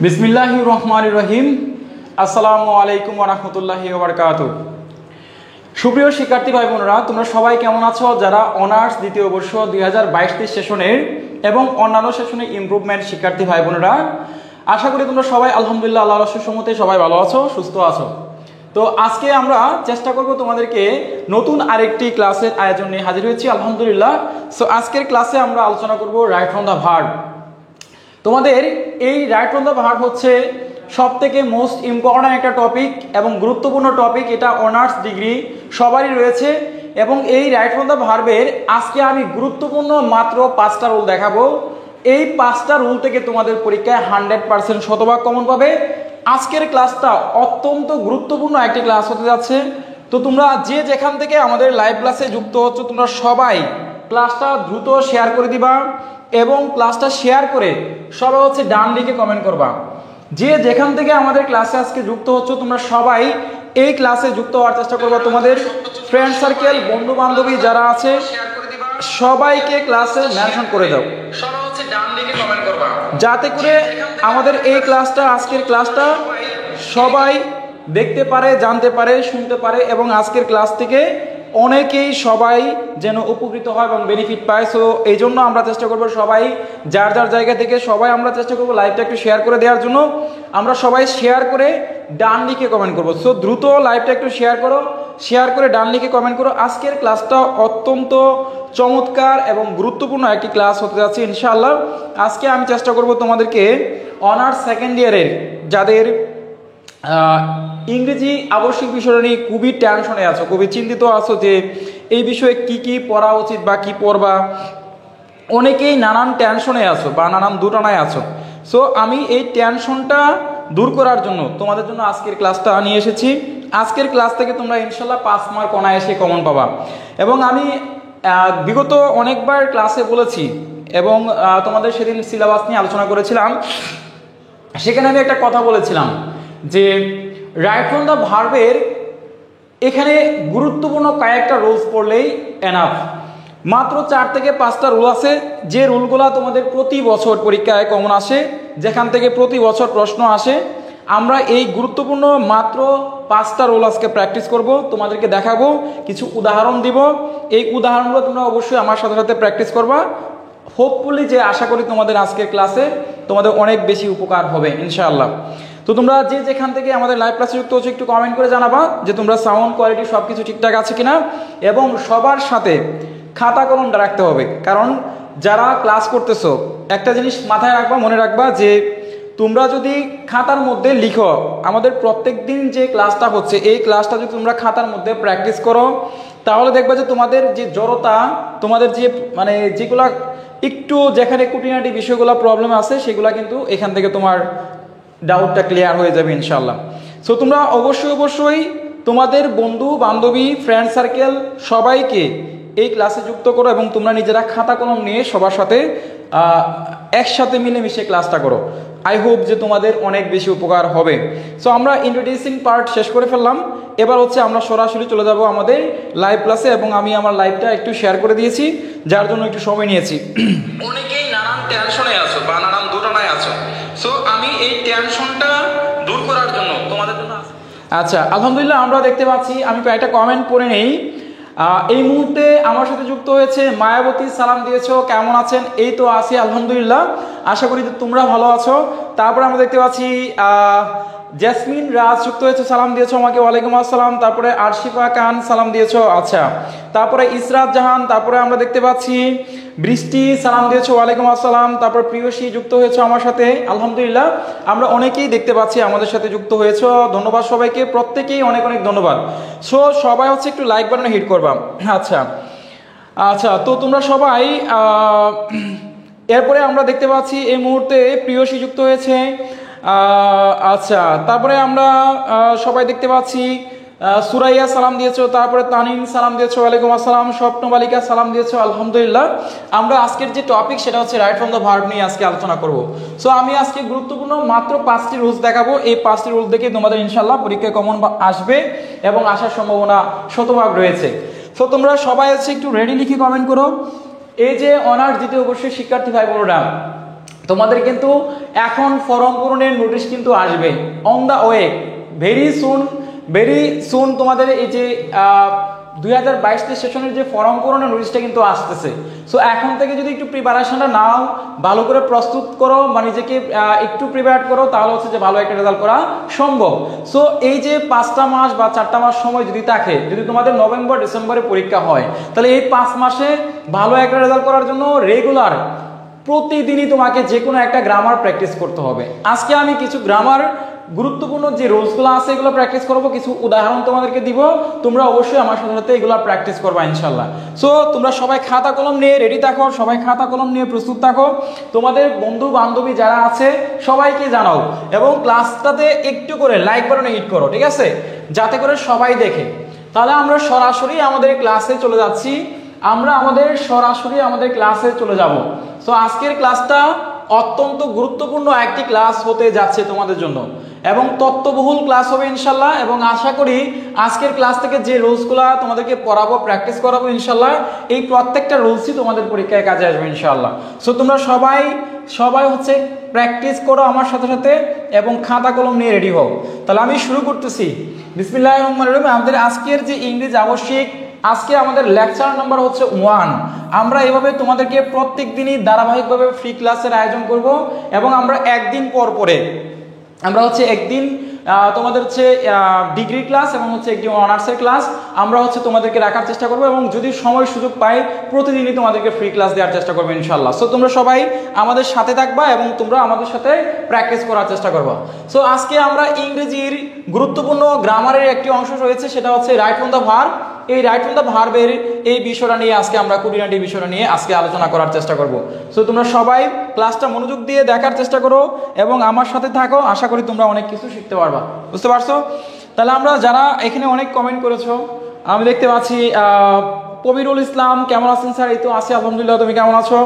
বিসমিল্লাহির রহমানির রহিম। আসসালামু আলাইকুম ওয়া রাহমাতুল্লাহি ওয়া বারাকাতুহু। সুপ্রিয় শিক্ষার্থী ভাই বোনেরা, তোমরা সবাই কেমন আছো? যারা অনার্স দ্বিতীয় বর্ষ 2022-23 সেশনের এবং অন্যান্য সেশনে ইমপ্রুভমেন্ট শিক্ষার্থী ভাই বোনেরা, আশা করি তোমরা সবাই আলহামদুলিল্লাহ আল্লাহর রহমতে সবাই ভালো আছো, সুস্থ আছো। তো আজকে আমরা চেষ্টা করব তোমাদেরকে নতুন আরেকটি ক্লাসের আয়োজন নিয়ে হাজির হয়েছি আলহামদুলিল্লাহ। সো আজকের ক্লাসে আমরা আলোচনা করব রাইট ফ্রম দ্য ভার্ব। তোমাদের এই রাইট ফ্রম দ্য ভার্ব হচ্ছে সব থেকে মোস্ট ইম্পর্ট্যান্ট একটা টপিক এবং গুরুত্বপূর্ণ টপিক। এটা অনার্স ডিগ্রি সবারই রয়েছে এবং এই রাইট ফ্রম দ্য ভার্বের আজকে আমি গুরুত্বপূর্ণ মাত্র 5টা রুল দেখাবো। এই 5টা রুল থেকে তোমাদের পরীক্ষায় 100% শতভাগ কমন পাবে। আজকের ক্লাসটা অত্যন্ত গুরুত্বপূর্ণ একটি ক্লাস হতে যাচ্ছে। তো তোমরা যে যেখান থেকে আমাদের লাইভ ক্লাসে যুক্ত হচ্ছ, তোমরা সবাই ক্লাসটা দ্রুত শেয়ার করে দিবা এবং ক্লাসটা শেয়ার করে সবাই হচ্ছে ডান দিকে কমেন্ট করবা। যে যেখান থেকে আমাদের ক্লাসে আজকে যুক্ত হচ্ছ, তোমরা সবাই এই ক্লাসে যুক্ত হওয়ার চেষ্টা করবা। তোমাদের ফ্রেন্ড সার্কেল, বন্ধু বান্ধবী যারা আছে সবাইকে ক্লাসে মেনশন করে দাও, সবাই হচ্ছে ডান দিকে কমেন্ট করবা, যাতে করে আমাদের এই ক্লাসটা, আজকের ক্লাসটা সবাই দেখতে পারে, জানতে পারে, শুনতে পারে এবং আজকের ক্লাস থেকে অনেকেই সবাই যেন উপকৃত হয় এবং বেনিফিট পায়। সো এই জন্য আমরা চেষ্টা করবো সবাই যার যার জায়গা থেকে সবাই আমরা চেষ্টা করবো লাইভটা একটু শেয়ার করে দেওয়ার জন্য। আমরা সবাই শেয়ার করে ডান লিখে কমেন্ট করবো। সো দ্রুত লাইভটা একটু শেয়ার করো, শেয়ার করে ডান লিখে কমেন্ট করো। আজকের ক্লাসটা অত্যন্ত চমৎকার এবং গুরুত্বপূর্ণ একটি ক্লাস হতে যাচ্ছে ইনশাআল্লাহ। আজকে আমি চেষ্টা করব তোমাদেরকে অনার্স সেকেন্ড ইয়ারের যাদের ইংরেজি আবশ্যিক বিষয় নিয়ে খুবই টেনশনে আছো, খুবই চিন্তিত আছো যে এই বিষয়ে কি কি পড়া উচিত বা কি পড়বা, অনেকেই নানান টেনশনে আছো বা নানান দুটানায় আছো। সো আমি এই টেনশনটা দূর করার জন্য তোমাদের জন্য আজকের ক্লাসটা নিয়ে এসেছি। আজকের ক্লাস থেকে তোমরা ইনশাল্লাহ 5 মার্ক অনায়াসে কমন পাবা। এবং আমি বিগত অনেকবার ক্লাসে বলেছি এবং তোমাদের সেদিন সিলেবাস নিয়ে আলোচনা করেছিলাম। সেখানে আমি একটা কথা বলেছিলাম যে রাইট ফ্রম দ্য ভার্বের এখানে গুরুত্বপূর্ণ কয়েকটা রুলস পড়লেই এনাফ। মাত্র 4 থেকে 5টা রুল আছে, যে রুলগুলো তোমাদের প্রতি বছর পরীক্ষায় কমন আসে, যেখান থেকে প্রতি বছর প্রশ্ন আসে। আমরা এই গুরুত্বপূর্ণ মাত্র 5টা রুল আজকে প্র্যাকটিস করব, তোমাদেরকে দেখাবো, কিছু উদাহরণ দিব। এই উদাহরণগুলো তোমরা অবশ্যই আমার সাথে সাথে প্র্যাকটিস করবা। হোপফুলি যে আশা করি তোমাদের আজকের ক্লাসে তোমাদের অনেক বেশি উপকার হবে ইনশাআল্লাহ। তো তোমরা যে যেখান থেকে আমাদের লাইভ ক্লাসে যুক্ত হচ্ছে একটু কমেন্ট করে জানাবা যে তোমরা সাউন্ড কোয়ালিটি সব কিছু ঠিকঠাক আছে কিনা। এবং সবার সাথে খাতা কলমটা রাখতে হবে, কারণ যারা ক্লাস করতেছো একটা জিনিস মাথায় রাখবা, মনে রাখবা যে তোমরা যদি খাতার মধ্যে লিখো, আমাদের প্রত্যেক দিন যে ক্লাসটা হচ্ছে এই ক্লাসটা যদি তোমরা খাতার মধ্যে প্র্যাকটিস করো, তাহলে দেখবা যে তোমাদের যে জড়তা, তোমাদের যে মানে যেগুলা একটু যেখানে খুঁটিনাটি বিষয়গুলো প্রবলেম আছে, সেগুলা কিন্তু এখান থেকে তোমার ডাউটটা ক্লিয়ার হয়ে যাবে ইনশাআল্লাহ। সো তোমরা অবশ্যই তোমাদের বন্ধু বান্ধবী, ফ্রেন্ড সার্কেল সবাইকে এই ক্লাসে যুক্ত করো এবং তোমরা নিজেরা খাতা কলম নিয়ে সবার সাথে একসাথে মিলেমিশে ক্লাসটা করো। আই হোপ যে তোমাদের অনেক বেশি উপকার হবে। সো আমরা ইন্ট্রোডিউসিং পার্ট শেষ করে ফেললাম, এবার হচ্ছে আমরা সরাসরি চলে যাব আমাদের লাইভ ক্লাসে। এবং আমি আমার লাইভটা একটু শেয়ার করে দিয়েছি, যার জন্য একটু সময় নিয়েছি। অনেকেই নানান টেনশনে আছো বা নানান দুটানায় আছো। সো আমি এই টেনশনটা দূর করার জন্য তোমাদের জন্য আচ্ছা আলহামদুলিল্লাহ আমরা দেখতে পাচ্ছি। আমি কয়েকটা কমেন্ট পড়ে নেই। এই মুহূর্তে আমার সাথে যুক্ত হয়েছে মায়াবতী, সালাম দিয়েছো, কেমন আছেন? এই তো আছি আলহামদুলিল্লাহ, আশা করি তোমরা ভালো আছো। তারপরে আমরা দেখতে পাচ্ছি জেসমিন রাজ যুক্ত হয়েছে, সালাম দিয়েছো আমাকে, ওয়ালাইকুম আসসালাম। তারপরে আরশিফা খান সালাম দিয়েছো, আচ্ছা। তারপরে ইসরাত জাহান, তারপরে আমরা দেখতে পাচ্ছি বৃষ্টি সালাম দিয়েছো, ওয়ালাইকুম আসসালাম। তারপর প্রিয়সী যুক্ত হয়েছে আমার সাথে, আলহামদুলিল্লাহ আমরা অনেকেই দেখতে পাচ্ছি আমাদের সাথে যুক্ত হয়েছো, ধন্যবাদ সবাইকে, প্রত্যেকেই অনেক অনেক ধন্যবাদ। সো সবাই হচ্ছে একটু লাইক বাটনে হিট করবা। আচ্ছা তো তোমরা সবাই এরপরে আমরা দেখতে পাচ্ছি এই মুহূর্তে প্রিয়সী যুক্ত হয়েছে, আচ্ছা। তারপরে আমরা সবাই দেখতে পাচ্ছি সুরাইয়া সালাম দিয়েছো, তারপরে তানিম সালাম দিয়েছো, ওয়ালাইকুম আসসালাম। স্বপ্ন বালিকা সালাম দিয়েছো, আলহামদুলিল্লাহ। আমরা আজকের যে টপিক সেটা হচ্ছে রাইট ফ্রম দ্য ভার্ব নিয়ে আজকে আলোচনা করব। সো আমি আজকে গুরুত্বপূর্ণ মাত্র 5টি রুলস দেখাবো। এই 5টি রুলস দেখে তোমাদের ইনশাআল্লাহ পরীক্ষায় কমন আসবে এবং আসার সম্ভাবনা শতভাগ রয়েছে। সো তোমরা সবাই হচ্ছে একটু রেডি লিখে কমেন্ট করো। এই যে অনার্স দ্বিতীয় বর্ষের শিক্ষার্থী ভাই বোনেরা, তোমাদের কিন্তু এখন ফর্ম পূরণের নোটিশ কিন্তু আসবে on the way, very soon তোমাদের এই যে 2022 সেশনের যে ফর্ম পূরণের নোটিশটা কিন্তু আসতেছে। সো এখন থেকে যদি একটু প্রিপারেশনটা নাও, ভালো করে প্রস্তুত করো বা নিজেকে একটু প্রিপেয়ার করো, তাহলে হচ্ছে যে ভালো একটা রেজাল্ট করা সম্ভব। সো এই যে 5টা মাস বা 4টা মাস সময় যদি থাকে, যদি তোমাদের নভেম্বর ডিসেম্বরে পরীক্ষা হয়, তাহলে এই 5 মাসে ভালো একটা রেজাল্ট করার জন্য রেগুলার প্রতিদিনই তোমাকে যে কোনো একটা গ্রামার প্র্যাকটিস করতে হবে। আজকে আমি কিছু গ্রামার গুরুত্বপূর্ণ যে রুলসগুলো আছে এগুলো প্র্যাকটিস করবো, কিছু উদাহরণ তোমাদেরকে দিব, তোমরা অবশ্যই আমার সাথে সাথে এগুলো প্র্যাকটিস করবা ইনশাল্লাহ। সো তোমরা সবাই খাতা কলম নিয়ে রেডি থাকো, সবাই খাতা কলম নিয়ে প্রস্তুত থাকো, তোমাদের বন্ধু বান্ধবী যারা আছে সবাইকে জানাও, এবং ক্লাসটাতে একটু করে লাইক বাটনে হিট করো, ঠিক আছে, যাতে করে সবাই দেখে। তাহলে আমরা সরাসরি আমাদের ক্লাসে চলে যাচ্ছি, সরাসরি আমাদের ক্লাসে চলে যাব। সো আজকের ক্লাসটা অত্যন্ত গুরুত্বপূর্ণ একটি ক্লাস হতে যাচ্ছে তোমাদের জন্য, এবং তথ্যবহুল ক্লাস হবে ইনশাল্লাহ। এবং আশা করি আজকের ক্লাস থেকে যে রুলসগুলো তোমাদেরকে পড়াবো, প্র্যাকটিস করাবো ইনশাল্লাহ, এই প্রত্যেকটা রুলসই তোমাদের পরীক্ষায় কাজে আসবে ইনশাল্লাহ। সো তোমরা সবাই হচ্ছে প্র্যাকটিস করো আমার সাথে সাথে, এবং খাতা কলম নিয়ে রেডি হও। তাহলে আমি শুরু করতেছি। বিসমিল্লাহির রহমানির রহিম। আমাদের আজকের যে ইংরেজি আবশ্যিক, আজকে আমাদের লেকচার নাম্বার হচ্ছে 1। আমরা এভাবে তোমাদেরকে প্রত্যেক দিনই ধারাবাহিকভাবে ফ্রি ক্লাসের আয়োজন করব, এবং আমরা একদিন পর পরে আমরা হচ্ছে একদিন তোমাদের হচ্ছে ডিগ্রি ক্লাস এবং হচ্ছে একদিন অনার্সের ক্লাস আমরা হচ্ছে তোমাদেরকে রাখার চেষ্টা করবো, এবং যদি সময় সুযোগ পাই প্রতিদিনই তোমাদেরকে ফ্রি ক্লাস দেওয়ার চেষ্টা করবো ইনশাল্লাহ। সো তোমরা সবাই আমাদের সাথে থাকবা এবং তোমরা আমাদের সাথে প্র্যাকটিস করার চেষ্টা করবা। সো আজকে আমরা ইংরেজির গুরুত্বপূর্ণ গ্রামারের একটি অংশ রয়েছে, সেটা হচ্ছে রাইট ফ্রম দ্য ভার্ব। এই রাইট ফ্রম দ্য ভার্বের এই বিষয়টা নিয়ে আজকে আমরা খুঁটিনাটি বিষয়টা নিয়ে আজকে আলোচনা করার চেষ্টা করব। সো তোমরা সবাই ক্লাসটা মনোযোগ দিয়ে দেখার চেষ্টা করো এবং আমার সাথে থাকো, আশা করি তোমরা অনেক কিছু শিখতে পারবা, বুঝতে পারছো? তাহলে আমরা যারা এখানে অনেক কমেন্ট করেছো, আমি দেখতে পাচ্ছি কবিরুল ইসলাম, কেমন আছেন স্যার? এই তো আছি আলহামদুলিল্লাহ, তুমি কেমন আছো?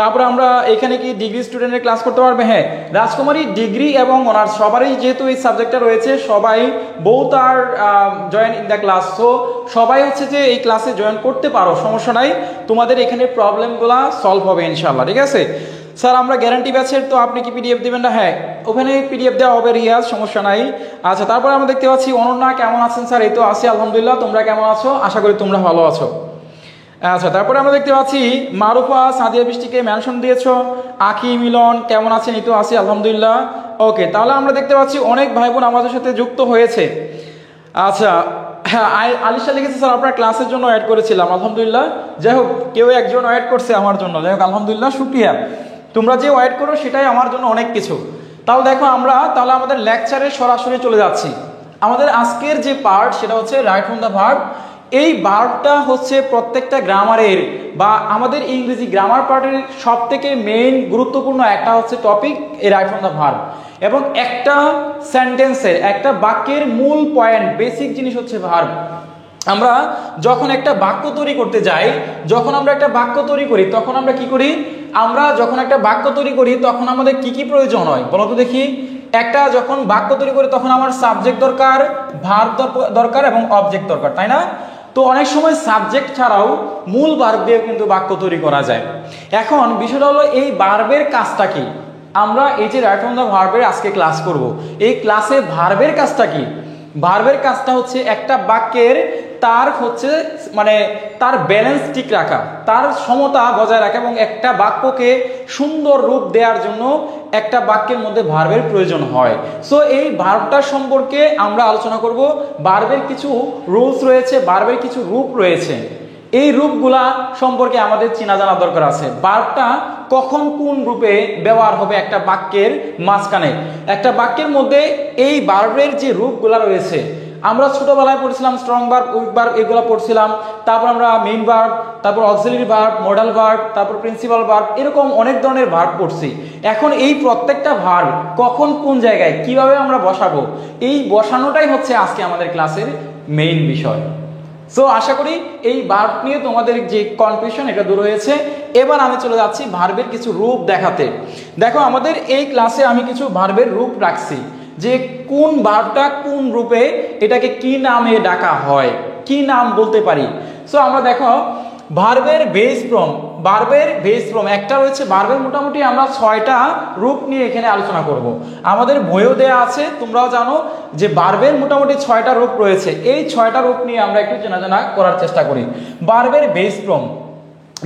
তারপরে আমরা এখানে কি ডিগ্রি স্টুডেন্টের ক্লাস করতে পারবে? হ্যাঁ, রাজকুমারী ডিগ্রি এবং অনার্স সবারই যেহেতু এই সাবজেক্টটা রয়েছে, সবাই both are join in the class. So সবাই হচ্ছে যে এই ক্লাসে জয়েন করতে পারো, সমস্যা নাই, তোমাদের এখানে প্রবলেমগুলো সলভ হবে ইনশাল্লাহ, ঠিক আছে? স্যার আমরা গ্যারান্টি ব্যাচের, তো আপনি কি পিডিএফ দেবেন না? হ্যাঁ, ওখানে পিডিএফ দেওয়া হবে রিয়াজ, সমস্যা নাই। আচ্ছা, তারপরে আমরা দেখতে পাচ্ছি অনন্যা, কেমন আছেন স্যার? এই তো আছি আলহামদুলিল্লাহ, তোমরা কেমন আছো? আশা করি তোমরা ভালো আছো। আচ্ছা, তারপরে আমরা দেখতে পাচ্ছি মারুফা সাদিয়া বৃষ্টিকে মেনশন দিয়েছো। আখি মিলন, কেমন আছেন? এই তো আছি আলহামদুলিল্লাহ। ওকে, তাহলে আমরা দেখতে পাচ্ছি অনেক ভাই বোন আমাদের সাথে যুক্ত হয়েছে। আচ্ছা, হ্যাঁ, আলিশা লিখেছে স্যার আপনার ক্লাসের জন্য অ্যাড করেছিলাম, আলহামদুলিল্লাহ। যাই হোক, কেউ একজন অ্যাড করছে আমার জন্য, যাই হোক আলহামদুলিল্লাহ, শুক্রিয়া। তোমরা যে অ্যাড করো সেটাই আমার জন্য অনেক কিছু। তাহলে দেখো, তাহলে আমাদের লেকচারে সরাসরি চলে যাচ্ছি। আমাদের আজকের যে পার্ট সেটা হচ্ছে রাইট ফ্রম দ্য ভার্ব। এই ভার্বটা হচ্ছে প্রত্যেকটা গ্রামারের বা আমাদের ইংরেজি গ্রামার পার্টের সব থেকে মেইন গুরুত্বপূর্ণ একটা হচ্ছে টপিক, এই রাইট ফ্রম দ্য ভার্ব। এবং একটা সেন্টেন্সের, একটা বাক্যের মূল পয়েন্ট, বেসিক জিনিস হচ্ছে ভার্ব। আমরা যখন একটা বাক্য তৈরি করতে যাই, তখন আমরা কি করি? আমরা যখন একটা বাক্য তৈরি করি তখন আমাদের কি কি প্রয়োজন হয় বলো তো দেখি? একটা যখন বাক্য তৈরি করি তখন আমার সাবজেক্ট দরকার, ভার্ব দরকার এবং অবজেক্ট দরকার, তাই না? তো অনেক সময় সাবজেক্ট ছাড়াও মূল ভার্ব দিয়ে কিন্তু বাক্য তৈরি করা যায়। এখন বিষয়টা হলো এই ভার্বের কাজটা কি? আমরা এই যে রাইট ফ্রম দ্য ভার্বের আজকে ক্লাস করব, এই ক্লাসে ভার্বের কাজটা কি? ভার্বের কাজটা হচ্ছে একটা বাক্যের তার ব্যালেন্স ঠিক রাখা, তার সমতা বজায় রাখা, এবং একটা বাক্যকে সুন্দর রূপ দেওয়ার জন্য একটা বাক্যের মধ্যে ভার্বের প্রয়োজন হয়। সো এই ভার্বটার সম্পর্কে আমরা আলোচনা করব। ভার্বের কিছু রুলস রয়েছে, ভার্বের কিছু রূপ রয়েছে, এই রূপগুলা সম্পর্কে আমাদের চেনা জানা দরকার আছে। ভার্বটা কখন কোন রূপে ব্যবহার হবে একটা বাক্যের মাঝখানে, একটা বাক্যের মধ্যে এই ভার্বের যে রূপগুলা রয়েছে, আমরা ছোটবেলায় পড়ছিলাম স্ট্রং ভার্ব, উইক ভার্ব, এগুলো পড়ছিলাম। তারপর আমরা মেইন ভার্ব, তারপর অক্সিলারি ভার্ব, মডাল ভার্ব, তারপর প্রিন্সিপাল ভার্ব, এরকম অনেক ধরনের ভার্ব পড়ছি। এখন এই প্রত্যেকটা ভার্ব কখন কোন জায়গায় কিভাবে আমরা বসাবো, এই বসানোটাই হচ্ছে আজকে আমাদের ক্লাসের মেইন বিষয়। সো আশা করি এই ভার্ব নিয়ে তোমাদের যে কনফিউশন এটা দূর হয়েছে। এবার আমি চলে যাচ্ছি ভার্বের কিছু রূপ দেখাতে। দেখো, আমাদের এই ক্লাসে আমি কিছু ভার্বের রূপ রাখছি, যে কোন ভার্বটা কোন রূপে, এটাকে কি নামে ডাকা হয়, কি নাম বলতে পারি। সো আমরা দেখো, ভার্বের বেস ফর্ম, ভার্বের বেস ফর্ম একটা রয়েছে, ভার্বের মোটামুটি আমরা 6টা রূপ নিয়ে এখানে আলোচনা করব। আমাদের বইও দেয়া আছে, তোমরাও জানো যে ভার্বের মোটামুটি 6টা রূপ রয়েছে। এই 6টা রূপ নিয়ে আমরা একটু জানা করার চেষ্টা করি। ভার্বের বেস ফর্ম,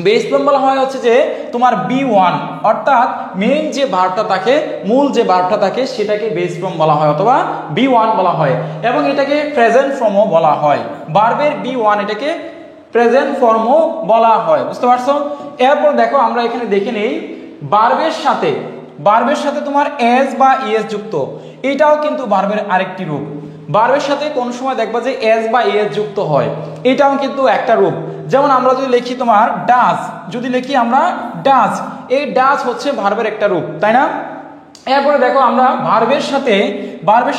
বেস ফর্ম বলা হয় হচ্ছে যে তোমার B1, অর্থাৎ মেইন যে ভার্বটা থাকে, মূল যে ভার্বটা থাকে সেটাকে বেস ফর্ম বলা হয় অথবা B1 বলা হয়, এবং এটাকে প্রেজেন্ট ফর্মও বলা হয়। ভার্বের B1 এটাকে প্রেজেন্ট ফর্মও বলা হয়, বুঝতে পারছো? এরপর দেখো আমরা এখানে দেখে নেই ভার্বের সাথে তোমার এস বা ইএস যুক্ত, এটাও কিন্তু ভার্বের আরেকটি রূপ। ভার্বের সাথে কোন সময় দেখবা যে এস বা ইএস যুক্ত হয়, এটাও কিন্তু একটা রূপ। যেমন আমরা যদি লিখি তোমার ডাজ, যদি লিখি আমরা ডাজ, এই ডাজ হচ্ছে ভার্বের একটা রূপ, তাই না? এরপরে দেখো আমরা ভার্বের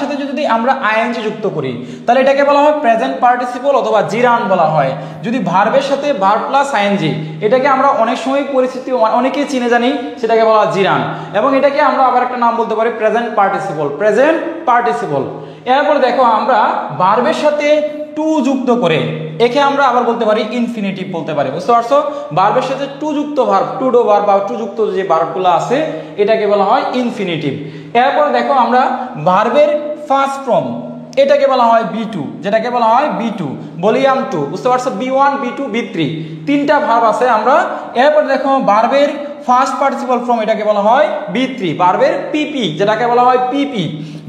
সাথে যদি আমরা আইএনজি যুক্ত করি তাহলে এটাকে বলা হয় প্রেজেন্ট পার্টিসিপল অথবা জিরান বলা হয়। যদি ভার্বের সাথে ভার্ব প্লাস আইএনজি, এটাকে আমরা অনেক সময় পরিস্থিতি অনেকেই চিনে জানি, সেটাকে বলা হয় জিরান, এবং এটাকে আমরা আবার একটা নাম বলতে পারি প্রেজেন্ট পার্টিসিপল। এরপরে দেখো আমরা ভার্বের সাথে টু যুক্ত করে একে আমরা আবার বলতে পারি ইনফিনিটিভ বলতে পারি, বুঝতে পারছো? ভার্বের সাথে টু যুক্ত ভার্ব, টু ডো ভার্ব বা টু যুক্ত যে ভার্বগুলো আছে এটাকে বলা হয় ইনফিনিটিভ। এরপর দেখো আমরা ভার্বের ফার্স্ট ফর্ম, এটাকে বলা হয় B2, যেটাকে বলা হয় B2 ভলিউম 2, বুঝতে পারছো? B1 B2 B3 তিনটা ভার্ব আছে আমরা। এরপর দেখো ভার্বের ফার্স্ট পার্টিসিপল ফর্ম, এটাকে বলা হয় B3। ভার্বের PP, যেটাকে বলা হয় PP,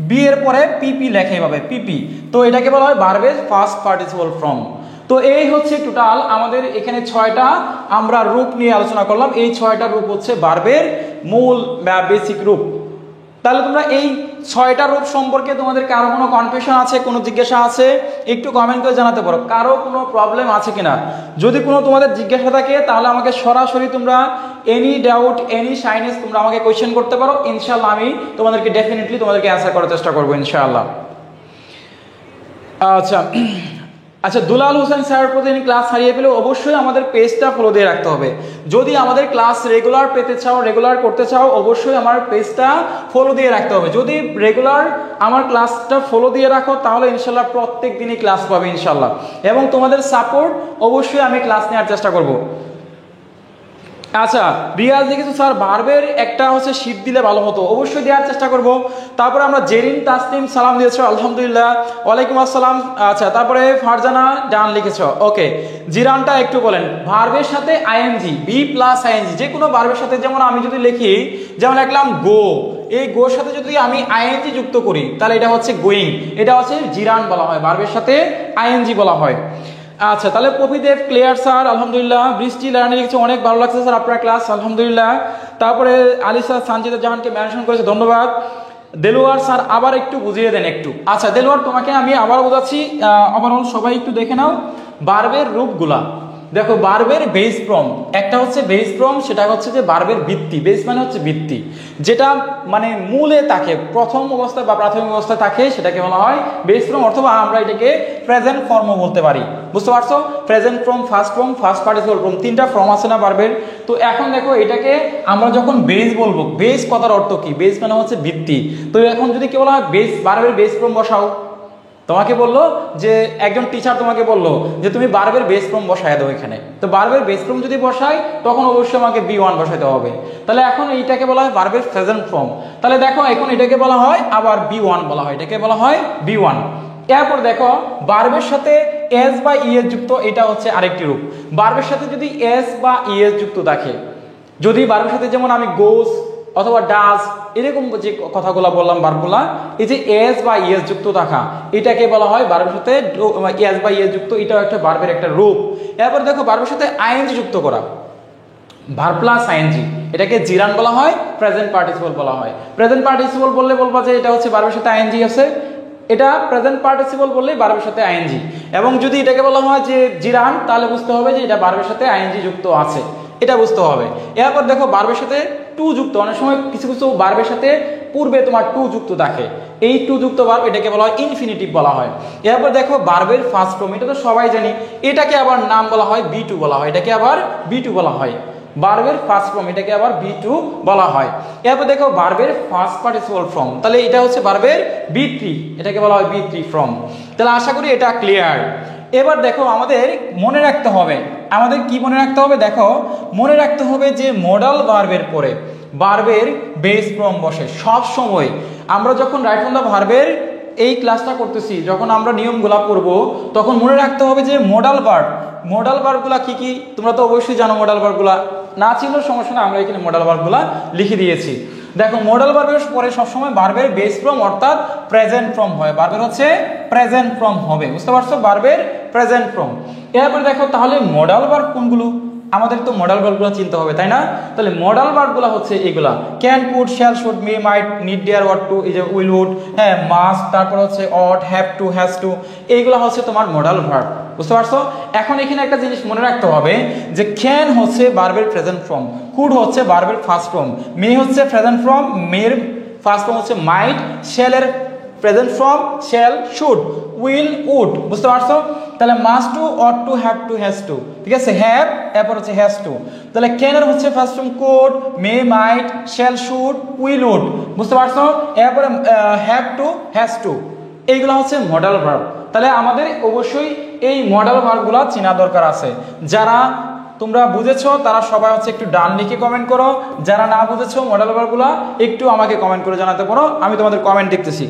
বি এর পরে PP লেখা এভাবে PP, তো এটাকে বলা হয় ভার্বের ফার্স্ট পার্টিসিপল ফর্ম। তো এই হচ্ছে টোটাল আমাদের এখানে 6টা আমরা রূপ নিয়ে আলোচনা করলাম। এই 6টা রূপ হচ্ছে ভার্বের মূল বা বেসিক রূপ। তাহলে তোমরা এই 6টা রূপ সম্পর্কে তোমাদের কারো কোনো কনফিউশন আছে, কোনো জিজ্ঞাসা আছে, একটু কমেন্ট করে জানাতে পারো। কারো কোনো প্রবলেম আছে কিনা? যদি কোনো তোমাদের জিজ্ঞাসা থাকে তাহলে আমাকে সরাসরি তোমরা এনি ডাউট, এনি শাইনেস তোমরা আমাকে কোয়েশ্চেন করতে পারো। ইনশাআল্লাহ আমি তোমাদেরকে ডেফিনেটলি তোমাদেরকে অ্যান্সার করার চেষ্টা করবো ইনশাআল্লাহ। আচ্ছা, দুলাল হোসেন স্যার প্রতিদিন ক্লাস হারিয়ে পেলে অবশ্যই আমাদের পেজটা ফলো দিয়ে রাখতে হবে। যদি আমাদের ক্লাস রেগুলার পেতে চাও, রেগুলার করতে চাও, অবশ্যই আমার পেজটা ফলো দিয়ে রাখতে হবে। যদি রেগুলার আমার ক্লাসটা ফলো দিয়ে রাখো তাহলে ইনশাল্লাহ প্রত্যেক দিনই ক্লাস পাবে ইনশাল্লাহ, এবং তোমাদের সাপোর্ট অবশ্যই আমি ক্লাস নেওয়ার চেষ্টা করব। আচ্ছা, রিয়াজ লিখেছো স্যার ভার্বের একটা হচ্ছে শীত দিলে ভালো হতো, অবশ্যই দেওয়ার চেষ্টা করব। তারপরে আমরা জেরিন তাসনিম সালাম দিয়েছো, আলহামদুলিল্লাহ, ওয়ালাইকুম আসসালাম। আচ্ছা, তারপরে ফারজানা ডান লিখেছো, ওকে। জিরানটা একটু বলেন। ভার্বের সাথে আইএনজি, বি প্লাস আইএনজি, যে কোনো ভার্বের সাথে, যেমন আমি যদি লিখি, যেমন লিখলাম গো, এই গোর সাথে যদি আমি আইএনজি যুক্ত করি তাহলে এটা হচ্ছে গোয়িং, এটা হচ্ছে জিরান বলা হয়, ভার্বের সাথে আইএনজি বলা হয়। আচ্ছা, তাহলে পপিদেব ক্লিয়ার স্যার, আলহামদুলিল্লাহ। বৃষ্টি লার্নি লিখছে অনেক ভালো লাগছে স্যার আপনার ক্লাস, আলহামদুলিল্লাহ। তারপরে আলিসা সানজিদা জাহানকে মেনশন করেছে, ধন্যবাদ। দেলোয়ার স্যার আবার একটু বুঝিয়ে দেন একটু। আচ্ছা দেলোয়ার, তোমাকে আমি আবার বোঝাচ্ছি, ওভারঅল সবাই একটু দেখে নাও ভার্বের রূপগুলা। দেখো ভার্বের বেস ফর্ম, একটা হচ্ছে বেস ফর্ম, সেটা হচ্ছে যে ভার্বের ভিত্তি, বেস মানে হচ্ছে ভিত্তি, যেটা মানে মূলে থাকে, প্রথম অবস্থায় বা প্রাথমিক অবস্থায় থাকে, সেটাকে বলা হয় বেস ফর্ম, অথবা আমরা এটাকে প্রেজেন্ট ফর্মও বলতে পারি, বুঝতে পারছো? Present form, first form, first participle form, তিনটা ফর্ম আছে না ভার্বের। তো এখন দেখো এটাকে আমরা যখন বেস বলবো, বেস কথার অর্থ কি? বেস মানে হচ্ছে ভিত্তি। তো এখন যদি কি বলা হয় বেস, ভার্বের বেস ফর্ম বসাও, তোমাকে বললো যে একজন টিচার তোমাকে বললো যে তুমি ভার্বের বেস ফর্ম বসায় দাও এখানে, তো ভার্বের বেস ফর্ম যদি বসাই তখন অবশ্যই আমাকে B1 বসাইতে হবে। তাহলে এখন এইটাকে বলা হয় ভার্বের প্রেজেন্ট ফর্ম। তাহলে দেখো এখন এটাকে বলা হয় আবার B1 বলা হয়, এটাকে বলা হয় B1। এরপর দেখো ভার্বের সাথে এস বা ইএস যুক্ত, এটা হচ্ছে আরেকটি রূপ। ভার্বের সাথে যদি এস বা ইএস যুক্ত থাকে, যদি ভার্বের সাথে যেমন আমি গোস অথবা ডাজ, এরকম যে কথাগুলো বললাম ভার্বগুলা, এই যে এস বা ইএস যুক্ত থাকা, এটাকে বলা হয় ভার্বের সাথে এস বা ইএস যুক্ত, এটাও একটা ভার্বের একটা রূপ। এরপর দেখো ভার্বের সাথে আইএনজি যুক্ত করা, ভার্ব প্লাস আইএনজি, এটাকে জিরান বলা হয়, প্রেজেন্ট পার্টিসিপল বলা হয়। প্রেজেন্ট পার্টিসিপল বললে বলবা যে এটা হচ্ছে ভার্বের সাথে আইএনজি আছে, এটা প্রেজেন্ট পার্টিসিপল বললেই ভার্বের সাথে আইএনজি। এবং যদি এটাকে বলা হয় যে জিরান, তাহলে বুঝতে হবে যে এটা ভার্বের সাথে আইএনজি যুক্ত আছে, এটা বুঝতে হবে। এরপর দেখো ভার্বের সাথে টু যুক্ত, অনেক সময় কিছু কিছু ভার্বের সাথে পূর্বে তোমার টু যুক্ত থাকে, এই টু যুক্ত ভার্ব এটাকে বলা হয় ইনফিনিটিভ বলা হয়। এরপর দেখো ভার্বের ফার্স্ট ফর্ম, এটা তো সবাই জানি, এটাকে আবার নাম বলা হয় B2 বলা হয়, এটাকে আবার B2 বলা হয়, ভার্বের ফার্স্ট ফর্ম, এটাকে আবার B2 বলা হয়। এরপর দেখো ভার্বের ফার্স্ট পার্টিসিপল ফর্ম, তাহলে এটা হচ্ছে ভার্বের B3, এটাকে বলা হয় B3 ফর্ম। তাহলে আশা করি এটা ক্লিয়ার। এবার দেখো আমাদের মনে রাখতে হবে, আমাদের কি মনে রাখতে হবে, দেখো মনে রাখতে হবে যে মডাল ভার্বের পরে ভার্বের বেস ফর্ম বসে সব সময়। আমরা যখন রাইট ফ্রম দ্য ভার্বের এই ক্লাসটা করতেছি, যখন আমরা নিয়মগুলা পড়ব, তখন মনে রাখতে হবে যে মডাল ভার্বগুলা কি কি। তোমরা তো অবশ্যই জানো মডাল ভার্বগুলা, না ছিল সমস্যা না, আমরা এখানে মডাল ভার্বগুলা লিখে দিয়েছি। দেখো মডাল ভার্বের পরে সবসময় ভার্বের বেস ফর্ম অর্থাৎ প্রেজেন্ট ফর্ম হয়, ভার্বের হচ্ছে প্রেজেন্ট ফর্ম হবে, বুঝতে পারছো, ভার্বের প্রেজেন্ট ফর্ম। এরপরে দেখো তাহলে মডাল ভার্ব কোনগুলো, আমাদের তো মডাল ভার্বগুলো চিনতে হবে, তাই না? তাহলে মডাল ভার্বগুলো হচ্ছে এগুলা, can, could, shall, should, may, might, need, dare, want to, এই যে উইল, উড, হ্যাঁ, মাস্ট, তারপর হচ্ছে ought, have to, has to, এইগুলো হচ্ছে তোমার মডাল ভার্ব, বুঝতে পারছো? এখন এখানে একটা জিনিস মনে রাখতে হবে যে ক্যান হচ্ছে ভার্বের প্রেজেন্ট ফর্ম, কুড হচ্ছে ভার্বের ফার্স্ট ফর্ম, মে হচ্ছে প্রেজেন্ট ফর্ম, মের ফার্স্ট ফর্ম হচ্ছে মাইট, শ্যালের present form shall, should, will, would, বুঝতে পারছো? তাহলে must to, ought to, have to, has to, ঠিক আছে, হ্যাভ, এরপর হচ্ছে হ্যাজ টু। তাহলে ক্যানের হচ্ছে first form could, may, might, shall, should, will, would, বুঝতে পারছো? এরপরে হ্যাভ টু, হ্যাজ টু, এইগুলো হচ্ছে মডাল ভার্ব। তাহলে আমাদের অবশ্যই এই মডাল ভার্বগুলো চেনা দরকার আছে। যারা তোমরা বুঝেছো তারা সবাই হচ্ছে একটু ডান লিখে কমেন্ট করো, যারা না বুঝেছো মডাল ভার্বগুলো একটু আমাকে কমেন্ট করে জানাতে পারো, আমি তোমাদের কমেন্ট দেখতেছি।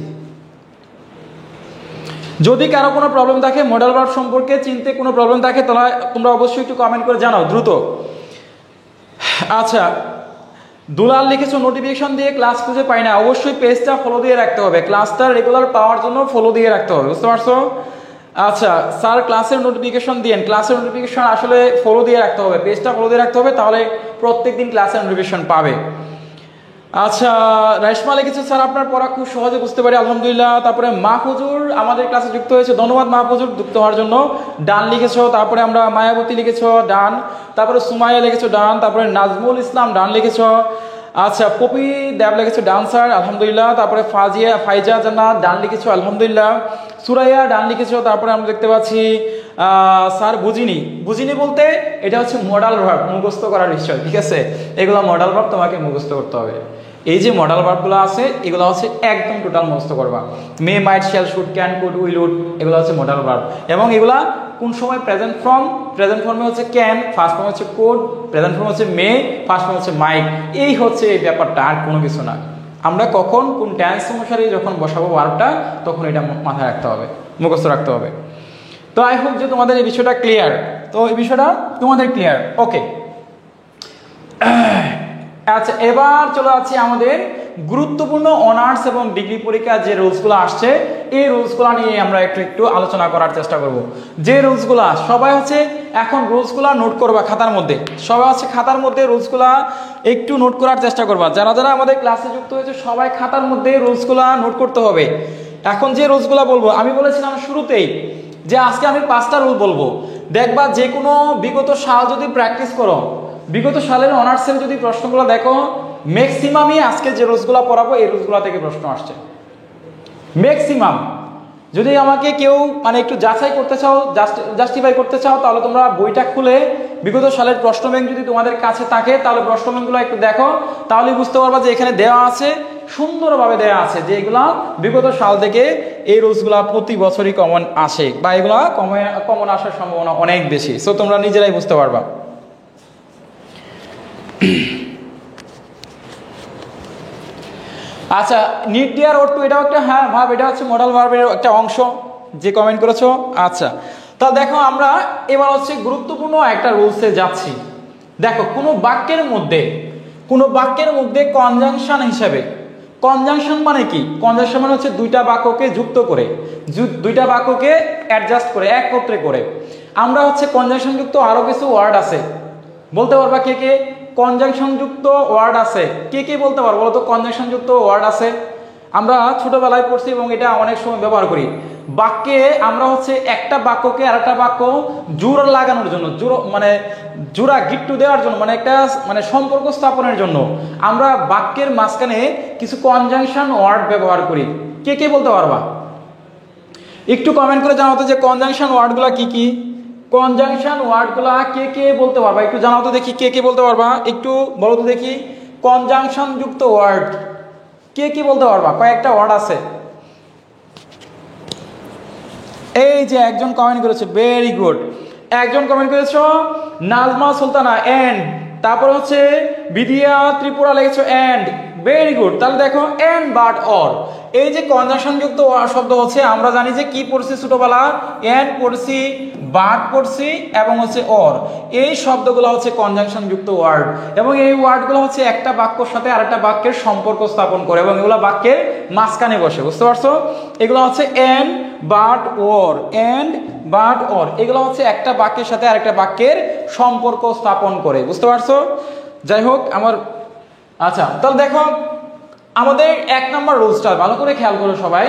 যদি কারো কোনো প্রবলেম থাকে মডাল ভার্ব সম্পর্কে চিনতে কোনো প্রবলেম থাকে, তাহলে তোমরা অবশ্যই একটু কমেন্ট করে জানাও দ্রুত। আচ্ছা, দুলাল লিখেছো নোটিফিকেশন দিয়ে ক্লাস খুঁজে পাই না, অবশ্যই পেজটা ফলো দিয়ে রাখতে হবে, ক্লাসটা রেগুলার পাওয়ার জন্য ফলো দিয়ে রাখতে হবে, বুঝতে পারছো? আচ্ছা স্যার ক্লাসের নোটিফিকেশন দিয়েন, ক্লাসের নোটিফিকেশন আসলে ফলো দিয়ে রাখতে হবে, পেজটা ফলো দিয়ে রাখতে হবে, তাহলে প্রত্যেকদিন ক্লাসের নোটিফিকেশন পাবে। আচ্ছা রেশমা লিখেছে স্যার আপনার পড়া খুব সহজে বুঝতে পারি, আলহামদুলিল্লাহ। তারপরে মাহফুজুর আমাদের ক্লাসে যুক্ত হয়েছে, ধন্যবাদ মাহফুজুর যুক্ত হওয়ার জন্য, ডান লিখেছো। তারপরে আমরা মায়াবতী লিখেছো ডান, তারপরে সুমাইয়া লিখেছো ডান, তারপরে নাজমুল ইসলাম ডান লিখেছো। আচ্ছা পপি দেব লিখেছো ডান স্যার, আলহামদুলিল্লাহ। তারপরে ফাইজা জান্নাত ডান লিখেছো, আলহামদুলিল্লাহ। সুরাইয়া ডান লিখেছো। তারপরে আমরা দেখতে পাচ্ছি স্যার বুঝিনি বলতে এটা হচ্ছে মডাল ভার্ব, মুখস্থ করার বিষয়, ঠিক আছে? এগুলো মডাল ভার্ব তোমাকে মুখস্থ করতে হবে। এই যে মডাল ভার্বগুলো আছে এগুলো হচ্ছে একদম টোটাল মুখস্থ করবা, may, might, shall, should, can, could, will, would, এগুলো হচ্ছে মডাল ভার্ব। এবং এগুলা কোন সময় প্রেজেন্ট ফর্মে হচ্ছে ক্যান, ফার্স্ট ফর্ম হচ্ছে কুড, প্রেজেন্ট ফর্ম হচ্ছে মে, ফার্স্ট ফর্ম হচ্ছে মাইট, এই হচ্ছে এই ব্যাপারটা, আর কোনো কিছু না। আমরা কখন কোন টেন্স অনুসারে যখন বসাবো ভার্বটা তখন এটা মাথায় রাখতে হবে, মুখস্থ রাখতে হবে। তো আই হোপ যে তোমাদের এই বিষয়টা ক্লিয়ার, তো এই বিষয়টা তোমাদের ক্লিয়ার, ওকে। আচ্ছা এবার চলে যাচ্ছি আমাদের গুরুত্বপূর্ণ অনার্স এবং ডিগ্রি পরীক্ষার যে রুলসগুলো আসছে এই রুলসগুলো নিয়ে আমরা একটু আলোচনা করার চেষ্টা করব। যে রুলসগুলো সবাই হচ্ছে এখন রুলসগুলো নোট করবা খাতার মধ্যে, সবাই হচ্ছে খাতার মধ্যে রুলসগুলো একটু নোট করার চেষ্টা করবা। যারা যারা আমাদের ক্লাসে যুক্ত হয়েছে সবাই খাতার মধ্যে রুলসগুলো নোট করতে হবে। এখন যে রুলসগুলো বলবো, আমি বলেছিলাম শুরুতেই যে আজকে আমি 5টা রুল বলবো, দেখবা যে কোনো বিগত সাল যদি প্র্যাকটিস করো, বিগত সালের অনার্সের যদি প্রশ্নগুলো দেখো, ম্যাক্সিমামই আজকে যে রুলসগুলো পড়াবো এই রুলসগুলো থেকে প্রশ্ন আসছে ম্যাক্সিমাম। যদি আমাকে কেউ মানে একটু যাচাই করতে চাও, জাস্টিফাই করতে চাও, তাহলে তোমরা বইটা খুলে বিগত সালের প্রশ্ন ব্যাংক যদি তোমাদের কাছে থাকে তাহলে প্রশ্ন ব্যাংকগুলো একটু দেখো, তাহলে বুঝতে পারবা যে এখানে দেওয়া আছে, সুন্দরভাবে দেওয়া আছে যে এগুলা বিগত সাল থেকে এই রুলসগুলা প্রতি বছরই কমন আসে বা এগুলা কমন আসার সম্ভাবনা অনেক বেশি। সো তোমরা নিজেরাই বুঝতে পারবা। আচ্ছা নিড, ডিয়ার, ওট টু, এটাও একটা হ্যাঁ ভাব, এটা হচ্ছে মডাল ভার্বের একটা অংশ যে কমেন্ট করেছো। আচ্ছা তা দেখো আমরা এবার হচ্ছে গুরুত্বপূর্ণ একটা রুলসে যাচ্ছি। দেখো কোনো বাক্যের মধ্যে কনজাংশন হিসাবে, কনজাংশন মানে কি? কনজাংশন মানে হচ্ছে দুইটা বাক্যকে যুক্ত করে, দুইটা বাক্যকে অ্যাডজাস্ট করে, একত্রে করে আমরা হচ্ছে কনজাংশন যুক্ত আরো কিছু ওয়ার্ড আছে, বলতে পারবা কে কে কনজাংশন যুক্ত ওয়ার্ড আছে? কে কে বলতে পারবো বলো তো কনজাংশন যুক্ত ওয়ার্ড আছে? আমরা ছোটবেলায় পড়ছি এবং এটা অনেক সময় ব্যবহার করি। বাক্যে আমরা হচ্ছে একটা বাক্যকে আরেকটা বাক্য জোড়া লাগানোর জন্য, জোড়া গিট্টু দেওয়ার জন্য, মানে একটা মানে সম্পর্ক স্থাপনের জন্য আমরা বাক্যের মাঝখানে কিছু কনজাংশন ওয়ার্ড ব্যবহার করি। কে কে বলতে পারবা? একটু কমেন্ট করে জানাও তো যে কনজাংশন ওয়ার্ডগুলো কি কি, কনজাংশন ওয়ার্ডগুলা কে কে বলতে পারবা? একটু জানাও তো দেখি কে কে বলতে পারবা, একটু বলো তো দেখি কনজাংশন যুক্ত ওয়ার্ড কে কি বলতে পারবা? কয়েকটা ওয়ার্ড আছে। এই যে একজন কমেন্ট করেছে, ভেরি গুড, একজন কমেন্ট করেছো নাজমা সুলতানা এন্ড, তারপর হচ্ছে বিদিয়া ত্রিপুরা লিখেছো এন্ড, ভেরি গুড। তাহলে দেখো এন্ড বাট অর, এই যে কনজাংশন যুক্ত শব্দ হচ্ছে আমরা জানি যে কি পড়ছি ছোটবেলা, এন্ড পড়ছি, বাট পড়ছি এবং হচ্ছে অর, এই শব্দগুলো হচ্ছে কনজাংশন যুক্ত ওয়ার্ড এবং এই ওয়ার্ডগুলো হচ্ছে একটা বাক্যর সাথে আরেকটা বাক্যের সম্পর্ক স্থাপন করে এবং এগুলো বাক্যের মাঝখানে বসে, বুঝতে পারছো? এগুলো হচ্ছে and but or, and but or, এগুলো হচ্ছে একটা বাক্যের সাথে আরেকটা বাক্যের সম্পর্ক স্থাপন করে, বুঝতে পারছো? যাই হোক আমার, আচ্ছা তাহলে দেখো আমাদের 1 নম্বর রুলসটা ভালো করে খেয়াল করো সবাই।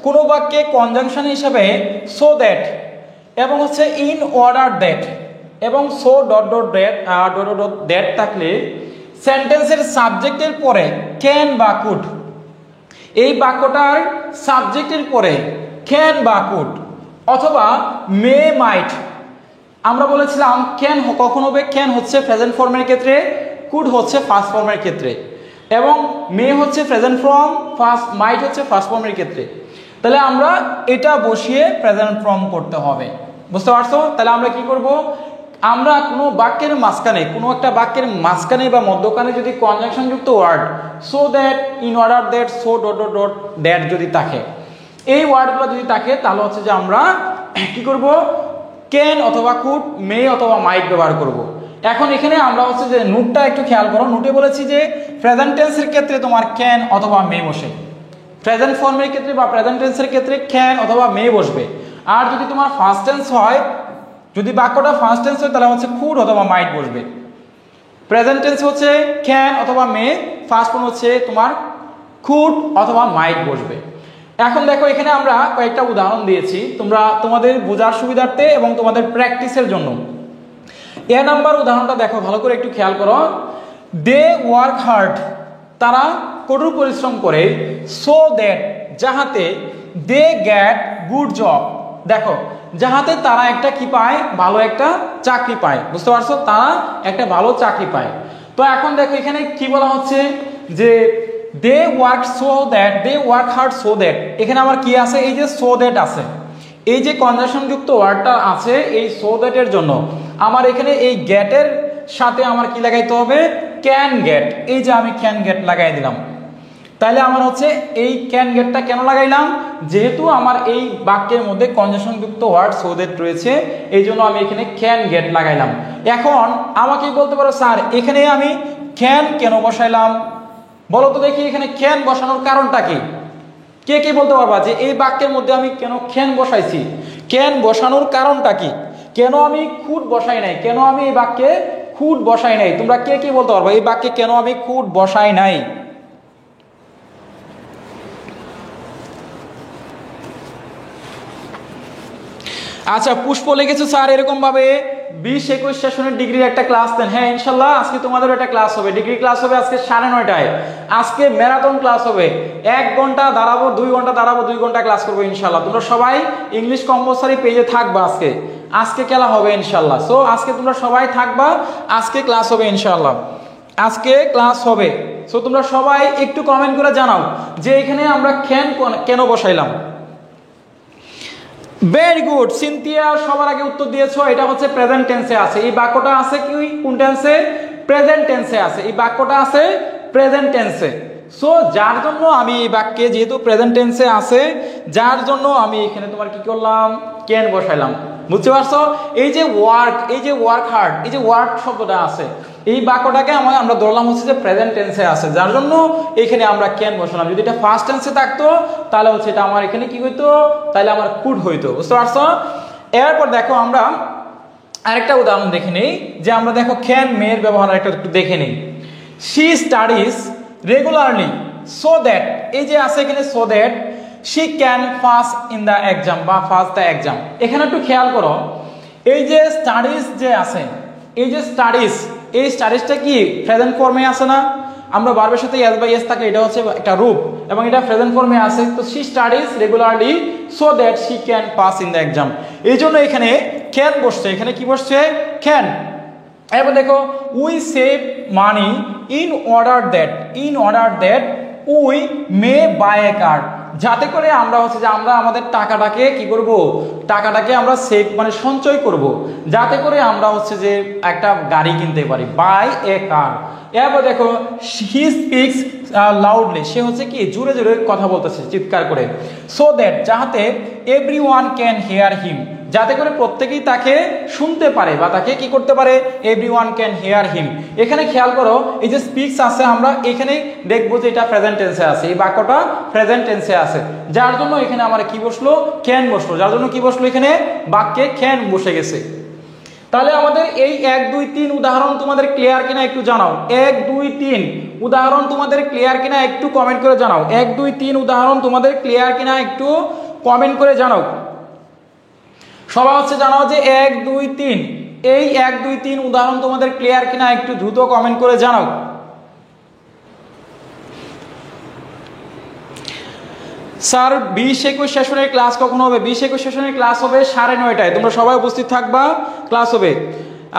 কোনো বাক্যে কনজাংশন হিসাবে সো দ্যাট এবং হচ্ছে ইন অর্ডার দ্যাট এবং so dot dot that dot dot that থাকলে সেন্টেন্সের সাবজেক্টের পরে ক্যান বা কুড, এই বাক্যটার সাবজেক্টের পরে ক্যান বা কুড অথবা মে মাইট, আমরা বলেছিলাম ক্যান কখন হবে, ক্যান হচ্ছে প্রেজেন্ট ফর্মের ক্ষেত্রে, কুড হচ্ছে ফার্স্ট ফর্মের ক্ষেত্রে এবং মে হচ্ছে প্রেজেন্ট ফর্ম, ফার্স্ট মাইট হচ্ছে ফার্স্ট ফর্মের ক্ষেত্রে। তাহলে আমরা এটা বসিয়ে প্রেজেন্ট ফর্ম করতে হবে, বুঝতে পারছো? তাহলে আমরা কি করব, আমরা কোনো বাক্যের মাঝখানে, কোনো একটা বাক্যের মাঝখানে বা মধ্যখানে যদি কনজাংশন যুক্ত word so that, in order that, so dot dot dot that যদি থাকে, এই ওয়ার্ডগুলো যদি থাকে তাহলে হচ্ছে যে আমরা কি করব, ক্যান অথবা কুড, মে অথবা মাইট ব্যবহার করব। এখন এখানে আমরা হচ্ছে যে নোটটা একটু খেয়াল করো, নোটে বলেছি যে প্রেজেন্ট টেন্সের ক্ষেত্রে তোমার ক্যান অথবা মে বসে, প্রেজেন্ট ফর্মের ক্ষেত্রে বা প্রেজেন্ট টেন্সের ক্ষেত্রে ক্যান অথবা মে বসবে। আর যদি তোমার ফার্স্ট টেন্স হয়, যদি বাক্যটা ফার্স্ট টেন্স হয় তাহলে হচ্ছে কুড অথবা মাইট বসবে। প্রেজেন্ট টেন্স হচ্ছে ক্যান অথবা মে, ফার্স্ট ফর্ম হচ্ছে তোমার কুড অথবা মাইট বসবে। এখন দেখো এখানে আমরা কয়েকটা উদাহরণ দিয়েছি তোমরা তোমাদের বোঝার সুবিধার্থে এবং তোমাদের প্র্যাকটিসের জন্য। এ নাম্বার উদাহরণটা দেখো ভালো করে একটু খেয়াল করো, দে ওয়ার্ক হার্ড, তারা কঠোর পরিশ্রম করে, সো দ্যাট, যাহাতে, দে গেট গুড জব, দেখো যাহাতে তারা একটা কি পায়, ভালো একটা চাকরি পায়, বুঝতে পারছো? তারা একটা ভালো চাকরি পায়। তো এখন দেখো এখানে কি বলা হচ্ছে যে they work so that, they work hard so that, এখানে আমার কি আছে, এই যে সো দ্যাট আছে, এই যে কনজাংশন যুক্ত ওয়ার্ডটা আছে এই সো দ্যাটের জন্য আমার এখানে এই গেটের সাথে আমার কি লাগাইতে হবে, ক্যান গেট, এই যে আমি ক্যান গেট লাগাই দিলাম। তাহলে আমার হচ্ছে এই ক্যান গেটটা কেন লাগাইলাম, যেহেতু আমার এই বাক্যের মধ্যে কনজাংশন যুক্ত ওয়ার্ড সো দ্যাট রয়েছে, এই জন্য আমি এখানে ক্যান গেট লাগাইলাম। এখন আমাকে বলতে পারো স্যার এখানে আমি ক্যান কেন বসাইলাম, বলো তো দেখি এখানে ক্যান বসানোর কারণটা কি? কে কে বলতে পারবা যে এই বাক্যের মধ্যে আমি কেন ক্যান বসাইছি, ক্যান বসানোর কারণটা কি, কেন আমি কুড বসাই নাই, কেন আমি এই বাক্যে কুড বসাই নাই? তোমরা কে কে বলতে পারবা এই বাক্যে কেন আমি কুড বসাই নাই? আচ্ছা পুষ্প লিখেছো স্যার এরকম ভাবে 20-21 সেশনের ডিগ্রির একটা ক্লাস দেন। হ্যাঁ ইনশাল্লাহ আজকে তোমাদের একটা ক্লাস হবে, ডিগ্রি ক্লাস হবে আজকে 9:30টায়। আজকে ম্যারাথন ক্লাস হবে, 1 ঘন্টা দাঁড়াবো, 2 ঘন্টা দাঁড়াবো, 2 ঘন্টা ক্লাস করবো ইনশাল্লাহ। তোমরা সবাই ইংলিশ কম্পালসারি পেজে থাকবা, আজকে খেলা হবে ইনশাল্লাহ। সো আজকে তোমরা সবাই থাকবা, আজকে ক্লাস হবে ইনশাল্লাহ, আজকে ক্লাস হবে। সো তোমরা সবাই একটু কমেন্ট করে জানাও যে এখানে আমরা ক্যান কেন বসাইলাম। ভেরি গুড, সিনথিয়া সবার আগে উত্তর দিয়েছো, এটা হচ্ছে প্রেজেন্ট টেন্সে আছে। এই বাক্যটা আছে কি কোন টেন্সে? প্রেজেন্ট টেন্সে আছে, এই বাক্যটা আছে প্রেজেন্ট টেন্সে। সো যার জন্য আমি এই বাক্যে যেহেতু প্রেজেন্ট টেন্সে আছে, যার জন্য আমি এখানে তোমার কি করলাম, ক্যান বসাইলাম, বুঝতে পারছো? এই যে ওয়ার্ক, এই যে ওয়ার্ক হার্ড, এই যে ওয়ার্ক শব্দটা আছে, এই বাক্যটাকে আমরা ধরলাম হচ্ছে যে প্রেজেন্ট টেন্সে আছে, যার জন্য এখানে আমরা ক্যান বসালাম। যদি এটা ফার্স্ট টেন্সে থাকতো তাহলে হচ্ছে এটা আমার এখানে কি হইতো, তাহলে আমার কুড হইতো, বুঝতে পারছো? এরপর দেখো আমরা আরেকটা উদাহরণ দেখে নিই, যে আমরা দেখো ক্যান মেয়ের ব্যবহার একটা একটু দেখে নিই। She studies regularly so that, এই যে আছে এখানে so that she can pass in the exam বা পাস দ্য এক্সাম। এখানে একটু খেয়াল করো, এই যে স্টাডিজ যে আছে, এই যে স্টাডিজ, এই স্টাডিজটা কি প্রেজেন্ট ফর্মে আছে না? আমরা ভার্বের সাথে এস বাই এস থাকে, এটা হচ্ছে একটা রূপ এবং এটা প্রেজেন্ট ফর্মে আছে। তো she studies regularly so that she can pass in the exam, এই জন্য এখানে ক্যান বসছে, এখানে কি বসছে, ক্যান। এবার দেখো we save money in order that, in order that we may buy a car, যাতে করে আমরা হচ্ছে যে আমরা আমাদের টাকাটাকে কি করব, টাকাটাকে আমরা সেভ মানে সঞ্চয় করব, যাতে করে আমরা হচ্ছে যে একটা গাড়ি কিনতে পারি, বাই এ কার। এরপর দেখো হি স্পিক্স লাউডলি, সে হচ্ছে কি জোরে জোরে কথা বলতেছে, চিৎকার করে, সো দ্যাট যাতে এভরিওয়ান ক্যান হিয়ার হিম, যাতে করে প্রত্যেকেই তাকে শুনতে পারে বা তাকে কি করতে পারে, এভরিওয়ান ক্যান হিয়ার হিম। এখানে খেয়াল করো এই যে স্পিক্স আছে, আমরা এখানে দেখবো যে এটা প্রেজেন্ট টেন্সে আছে, এই বাক্যটা প্রেজেন্ট টেন্সে আছে, যার জন্য এখানে আমার কি বসলো, ক্যান বসলো, যার জন্য কি বসলো, এখানে বাক্যে ক্যান বসে গেছে। তাহলে আমাদের এই 1 2 3 উদাহরণ তোমাদের ক্লিয়ার কিনা একটু জানাও। 1 2 3 উদাহরণ তোমাদের ক্লিয়ার কিনা একটু কমেন্ট করে জানাও। 1 2 3 উদাহরণ তোমাদের ক্লিয়ার কিনা একটু কমেন্ট করে জানাও। সবাই হচ্ছে জানাও যে 1 2 3, এই 1 2 3 উদাহরণ তোমাদের ক্লিয়ার কিনা একটু দ্রুত কমেন্ট করে জানাও। স্যার 20-21 সেশনের ক্লাস কখন হবে? 20-21 সেশনের ক্লাস হবে 9:30টায়, তোমরা সবাই উপস্থিত থাকবা, ক্লাস হবে।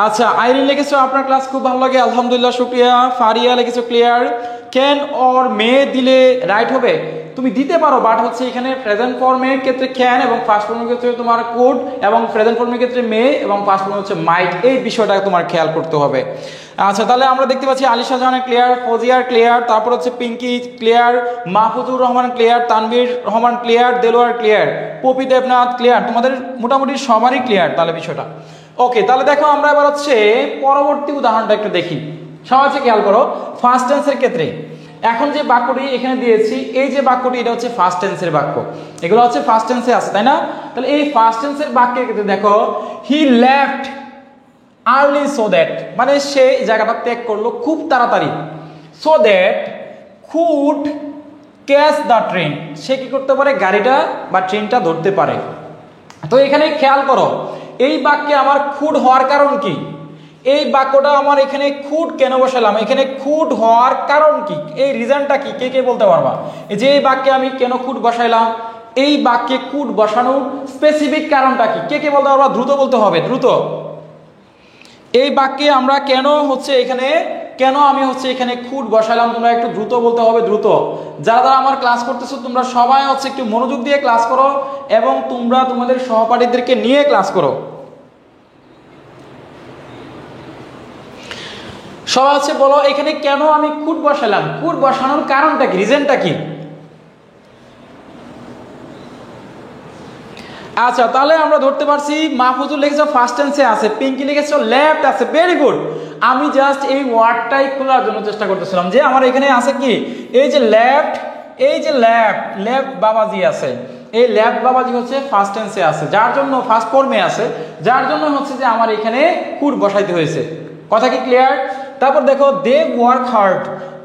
আচ্ছা, আইরিন লিখেছো আপনার ক্লাস খুব ভালো লাগে, আলহামদুলিল্লাহ, শুকরিয়া। ফারিয়া লিখেছো ক্লিয়ার। ক্যান অর মে দিলে রাইট হবে, তুমি দিতে পারো, বাট হচ্ছে এখানে প্রেজেন্ট ফর্মের ক্ষেত্রে ক্যান এবং ফার্স্ট ফর্মের ক্ষেত্রে তোমার কুড, এবং প্রেজেন্ট ফর্মের ক্ষেত্রে মে এবং ফার্স্ট ফর্ম হচ্ছে মাইট, এই বিষয়টা তোমার খেয়াল করতে হবে। আচ্ছা, তাহলে আমরা দেখতে পাচ্ছি আলিশা জাহান ক্লিয়ার, ফজিয়ার ক্লিয়ার, তারপর হচ্ছে Pinky clear, Mahfuzur Rahman clear, Tanvir Rahman clear, Delwar clear, Popy Debnath clear, তোমাদের মোটামুটি সবারই ক্লিয়ার তাহলে বিষয়টা। ওকে, তাহলে দেখো আমরা এবার হচ্ছে পরবর্তী উদাহরণটা একটু দেখি। সবাই হচ্ছে খেয়াল করো, ফার্স্ট টেন্সের ক্ষেত্রে এখন যে বাক্যটি এখানে দিয়েছি, এই যে বাক্যটি এটা হচ্ছে ফার্স্ট টেন্সের বাক্য, এগুলো হচ্ছে ফার্স্ট টেন্সে আছে, তাই না? তাহলে এই ফার্স্ট টেন্সের বাক্যের ক্ষেত্রে দেখো he left early so that, মানে সে জায়গাটা ত্যাগ করলো খুব তাড়াতাড়ি, so that could catch the train, সে কি করতে পারে, গাড়িটা বা ট্রেনটা ধরতে পারে। তো এখানে খেয়াল করো এই বাক্যে আমার খুড হওয়ার কারণ কি, এই বাক্যটা আমার এখানে খুড কেন বসালাম, এখানে খুড হওয়ার কারণ কি, এই রিজনটা কি, কে কে বলতে পারবা? এই যে এই বাক্যে আমি কেন খুড বসাইলাম, এই বাক্যে খুড বসানোর স্পেসিফিক কারণটা কি, কে কে বলতে পারবা? দ্রুত বলতে হবে, দ্রুত। এই বাক্যে আমরা কেন হচ্ছে এখানে, কেন আমি হচ্ছে এখানে খুড বসাইলাম, তোমরা একটু দ্রুত বলতে হবে, দ্রুত। যারা যারা আমার ক্লাস করতেছো তোমরা সবাই হচ্ছে একটু মনোযোগ দিয়ে ক্লাস করো এবং তোমরা তোমাদের সহপাঠীদেরকে নিয়ে ক্লাস করো। সবাই হচ্ছে বলো এখানে কেন আমি খুড বসালাম, খুড বসানোর কারণটা কি, রিজনটা কি? আচ্ছা, তাহলে আমরা ধরতে পারছি মাহফুজুর লিখেছো ফার্স্ট টেন্সে আছে, পিঙ্কি লিখেছো লেফট আছে, ভেরি গুড। আমি জাস্ট এই ওয়ার্ডটাই খোলার জন্য চেষ্টা করতেছিলাম যে আমার এখানে আছে কি, এই যে লেফট, এই যে লেফট, লেফট বাবাজি আছে, এই লেফট বাবাজি হচ্ছে ফার্স্ট টেন্সে আছে, যার জন্য ফার্স্ট ফর্মে আছে, যার জন্য হচ্ছে যে আমার এখানে খুড বসাইতে হয়েছে। কথা কি ক্লিয়ার? তারপর দেখো they work hard,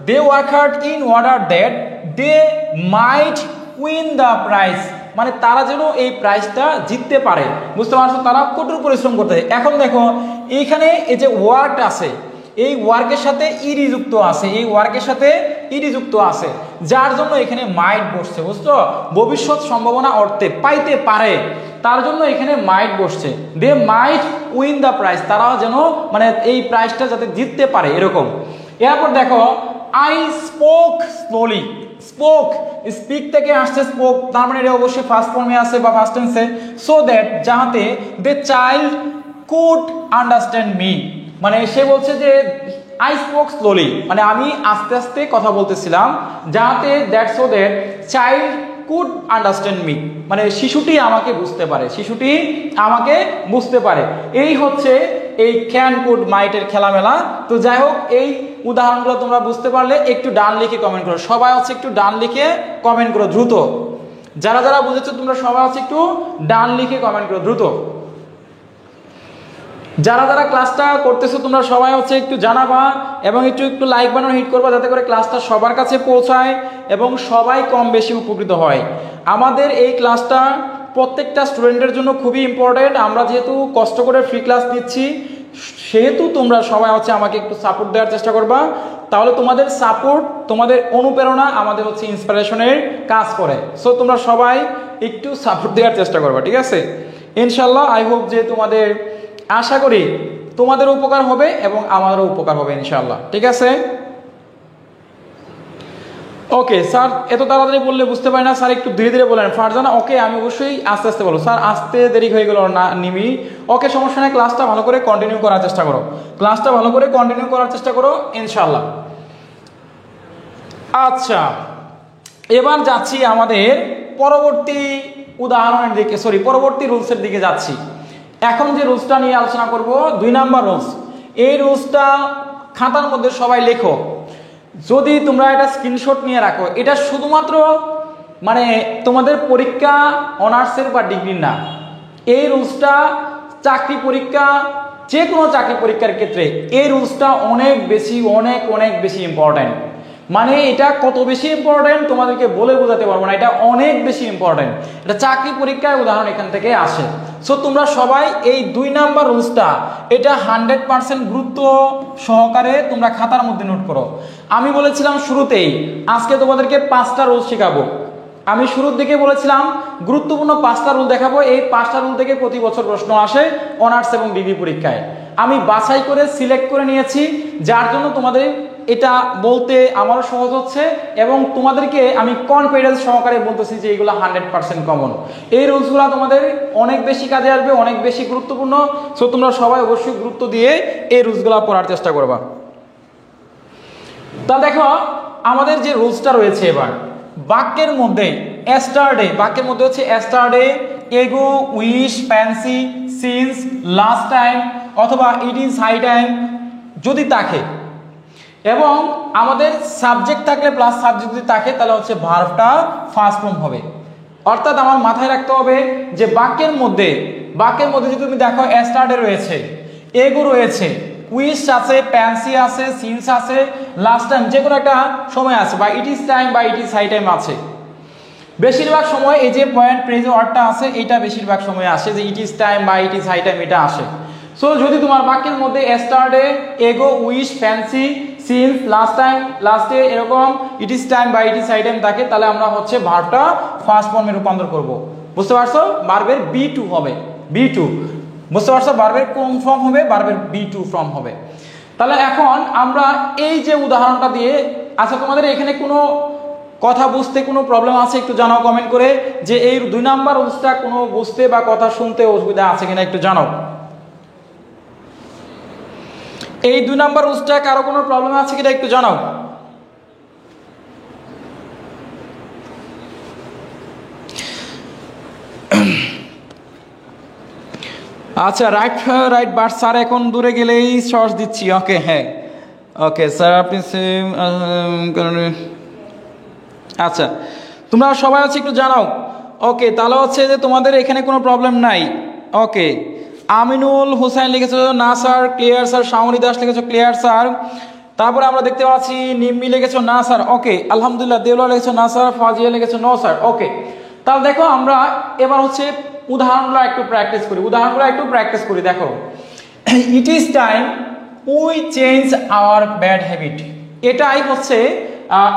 they work hard in order that they might win the prize, মানে তারা যেন এই প্রাইজটা জিততে পারে, বুঝতে পারছো? তারা কঠোর পরিশ্রম করতে। এখন দেখো এইখানে এই যে ওয়ার্ক আছে, এই ওয়ার্কের সাথে ইডি যুক্ত আছে, এই ওয়ার্কের সাথে ইডি যুক্ত আছে, যার জন্য এখানে মাইট বসছে, বুঝছো? ভবিষ্যৎ সম্ভাবনা অর্থে পাইতে পারে, তার জন্য এখানে মাইট বসছে। দে মাইট উইন দ্য প্রাইজ, তারা যেন মানে এই প্রাইজটা যাতে জিততে পারে এরকম। এরপর দেখো I spoke slowly, spoke, speak থেকে আসছে স্পোক, তার মানে এটা অবশ্যই ফার্স্ট ফর্মে আছে বা ফার্স্ট টেন্সে। সো দ্যাট যাতে the child could understand me, মানে সে বলছে যে আই স্পোক স্লোলি, মানে আমি আস্তে আস্তে কথা বলতেছিলাম, যাতে that so that child could understand me, মানে শিশুটি আমাকে বুঝতে পারে, শিশুটি আমাকে বুঝতে পারে। এই হচ্ছে এই ক্যান কুড মাইটের খেলামেলা। তো যাই হোক, এই উদাহরণগুলো তোমরা বুঝতে পারলে একটু ডান লিখে কমেন্ট করো, সবাই হচ্ছে একটু ডান লিখে কমেন্ট করো দ্রুত। যারা যারা বুঝেছো তোমরা সবাই হচ্ছে একটু ডান লিখে কমেন্ট করো দ্রুত। যারা যারা ক্লাসটা করতেছো তোমরা সবাই হচ্ছে একটু জানাবা এবং একটু একটু লাইক বাটন হিট করবা, যাতে করে ক্লাসটা সবার কাছে পৌঁছায় এবং সবাই কম বেশি উপকৃত হয়। আমাদের এই ক্লাসটা প্রত্যেকটা স্টুডেন্টের জন্য খুবই ইম্পর্টেন্ট। আমরা যেহেতু কষ্ট করে ফ্রি ক্লাস দিচ্ছি, সেহেতু তোমরা সবাই হচ্ছে আমাকে একটু সাপোর্ট দেওয়ার চেষ্টা করবা, তাহলে তোমাদের সাপোর্ট, তোমাদের অনুপ্রেরণা আমাদের হচ্ছে ইন্সপিরেশনের কাজ করে। সো তোমরা সবাই একটু সাপোর্ট দেওয়ার চেষ্টা করবা, ঠিক আছে? ইনশাল্লাহ আই হোপ যে তোমাদের, আশা করি তোমাদের উপকার হবে এবং আমাদেরও উপকার হবে ইনশাআল্লাহ, ঠিক আছে? ওকে স্যার, এত তাড়াতাড়ি বললে বুঝতে পারি না স্যার, একটু ধীরে ধীরে বলেন। ফারজানা ওকে, আমি অবশ্যই আস্তে আস্তে বলবো স্যার, আস্তে দেরি হয়ে গেল না নিমি। ওকে সমস্যা নেই, ক্লাসটা ভালো করে কন্টিনিউ করার চেষ্টা করো, ক্লাসটা ভালো করে কন্টিনিউ করার চেষ্টা করো ইনশাল্লাহ। আচ্ছা, এবার যাচ্ছি আমাদের পরবর্তী উদাহরণের দিকে, সরি পরবর্তী রুলসের দিকে যাচ্ছি। এখন যে রুলসটা নিয়ে আলোচনা করব 2 নাম্বার রুলস। এই রুলসটা খাতার মধ্যে সবাই লেখো, যদি তোমরা এটা স্ক্রিনশট নিয়ে রাখো। এটা শুধুমাত্র মানে তোমাদের পরীক্ষা অনার্সের বা ডিগ্রির না, এই রুলসটা চাকরি পরীক্ষা, যে কোনো চাকরি পরীক্ষার ক্ষেত্রে এই রুলসটা অনেক বেশি অনেক বেশি ইম্পর্টেন্ট। মানে এটা কত বেশি ইম্পর্টেন্ট তোমাদেরকে বলে বোঝাতে পারবো না, এটা অনেক বেশি ইম্পর্টেন্ট। এটা চাকরি পরীক্ষার উদাহরণ এখান থেকে আসে। সো তোমরা সবাই এই 2 নাম্বার রুলসটা এটা 100% গুরুত্ব সহকারে তোমরা খাতার মধ্যে নোট করো। আমি বলেছিলাম শুরুতেই আজকে তোমাদেরকে 5টা রুল শেখাবো। আমি শুরুর দিকে বলেছিলাম গুরুত্বপূর্ণ 5টা রুল দেখাবো। এই 5টা রুল থেকে প্রতি বছর প্রশ্ন আসে অনার্স এবং ডিগ্রি পরীক্ষায়। আমি বাছাই করে সিলেক্ট করে নিয়েছি, যার জন্য তোমাদের এটা বলতে আমারও সহজ হচ্ছে এবং তোমাদেরকে আমি কনফিডেন্স সহকারে বলতেছি যে এইগুলো 100% কমন। এই রুলসগুলো তোমাদের অনেক বেশি কাজে আসবে, অনেক বেশি গুরুত্বপূর্ণ। সো তোমরা সবাই অবশ্যই গুরুত্ব দিয়ে এই রুলসগুলো পড়ার চেষ্টা করবা। তা দেখো আমাদের যে রুলসটা রয়েছে, এবার বাক্যের মধ্যে এস্টারডে, বাক্যের মধ্যে হচ্ছে এস্টারডে, এগো, wish, fancy, since, last time অথবা ইট ইজ হাই টাইম যদি থাকে এবং আমাদের সাবজেক্ট থাকলে প্লাস সাবজেক্ট যদি থাকে তাহলে হচ্ছে ভার্বটা ফার্স্ট ফর্ম হবে। অর্থাৎ আমার মাথায় রাখতে হবে যে বাক্যের মধ্যে যদি তুমি দেখো এস্টারডে রয়েছে, এগো রয়েছে, উইশ আছে, ফ্যান্সি আছে, সিন্স আছে, লাস্ট টাইম যে কোনো একটা সময় আছে, বা ইট ইজ টাইম বা ইট ইজ হাই টাইম আছে। বেশিরভাগ সময় এই যে পয়েন্ট প্রেজেন্ট ওয়ার্ডটা আছে এটা বেশিরভাগ সময় আসে যে ইট ইজ টাইম বা ইট ইজ হাই টাইম এটা আসে। সো যদি তোমার বাক্যের মধ্যে এস্টারডে, এগো, wish, fancy, since, last time, লাস্টে এরকম ইট ইজ টাইম বা ইট ইজ হাই টাইম থাকে তাহলে আমরা হচ্ছে ভার্বটা ফার্স্ট ফর্মে রূপান্তর করব। বুঝতে পারছো? ভার্বের B2 হবে, B2। বুঝতে পারছো? ভার্বের কোন ফর্ম হবে? ভার্বের B2 ফর্ম হবে। তাহলে এখন আমরা এই যে উদাহরণটা দিয়ে, আচ্ছা তোমাদের এখানে কোনো কথা বুঝতে কোনো প্রবলেম আছে একটু জানাও কমেন্ট করে, যে এই 2 নাম্বার রুলসটা কোনো বুঝতে বা কথা শুনতে অসুবিধা আছে কিনা একটু জানাও। এই 2 নাম্বার রুলসটা কারো কোনো প্রবলেম আছে কিনা একটু জানাও। আচ্ছা রাইট বাট স্যার এখন দূরে গেলেই সর্স দিচ্ছি। ওকে হ্যাঁ ওকে স্যার আপনি আচ্ছা তোমরা সবাই আছে একটু জানাও। ওকে তাহলে হচ্ছে যে তোমাদের এখানে কোনো প্রবলেম নাই। ওকে আমিনুল হোসেন লিখেছো না sir, clear sir. Shaoni Das লিখেছো ক্লিয়ার স্যার। তারপরে আমরা দেখতে পাচ্ছি নিম্মি লিখেছো না স্যার। ওকে আলহামদুলিল্লাহ। দেওলা লিখেছো না স্যার। ফাজিয়া লিখেছো নো স্যার। ওকে তাহলে দেখো আমরা এবার হচ্ছে উদাহরণগুলো একটু প্র্যাকটিস করি। দেখো it is time we change our bad habit, এটাই হচ্ছে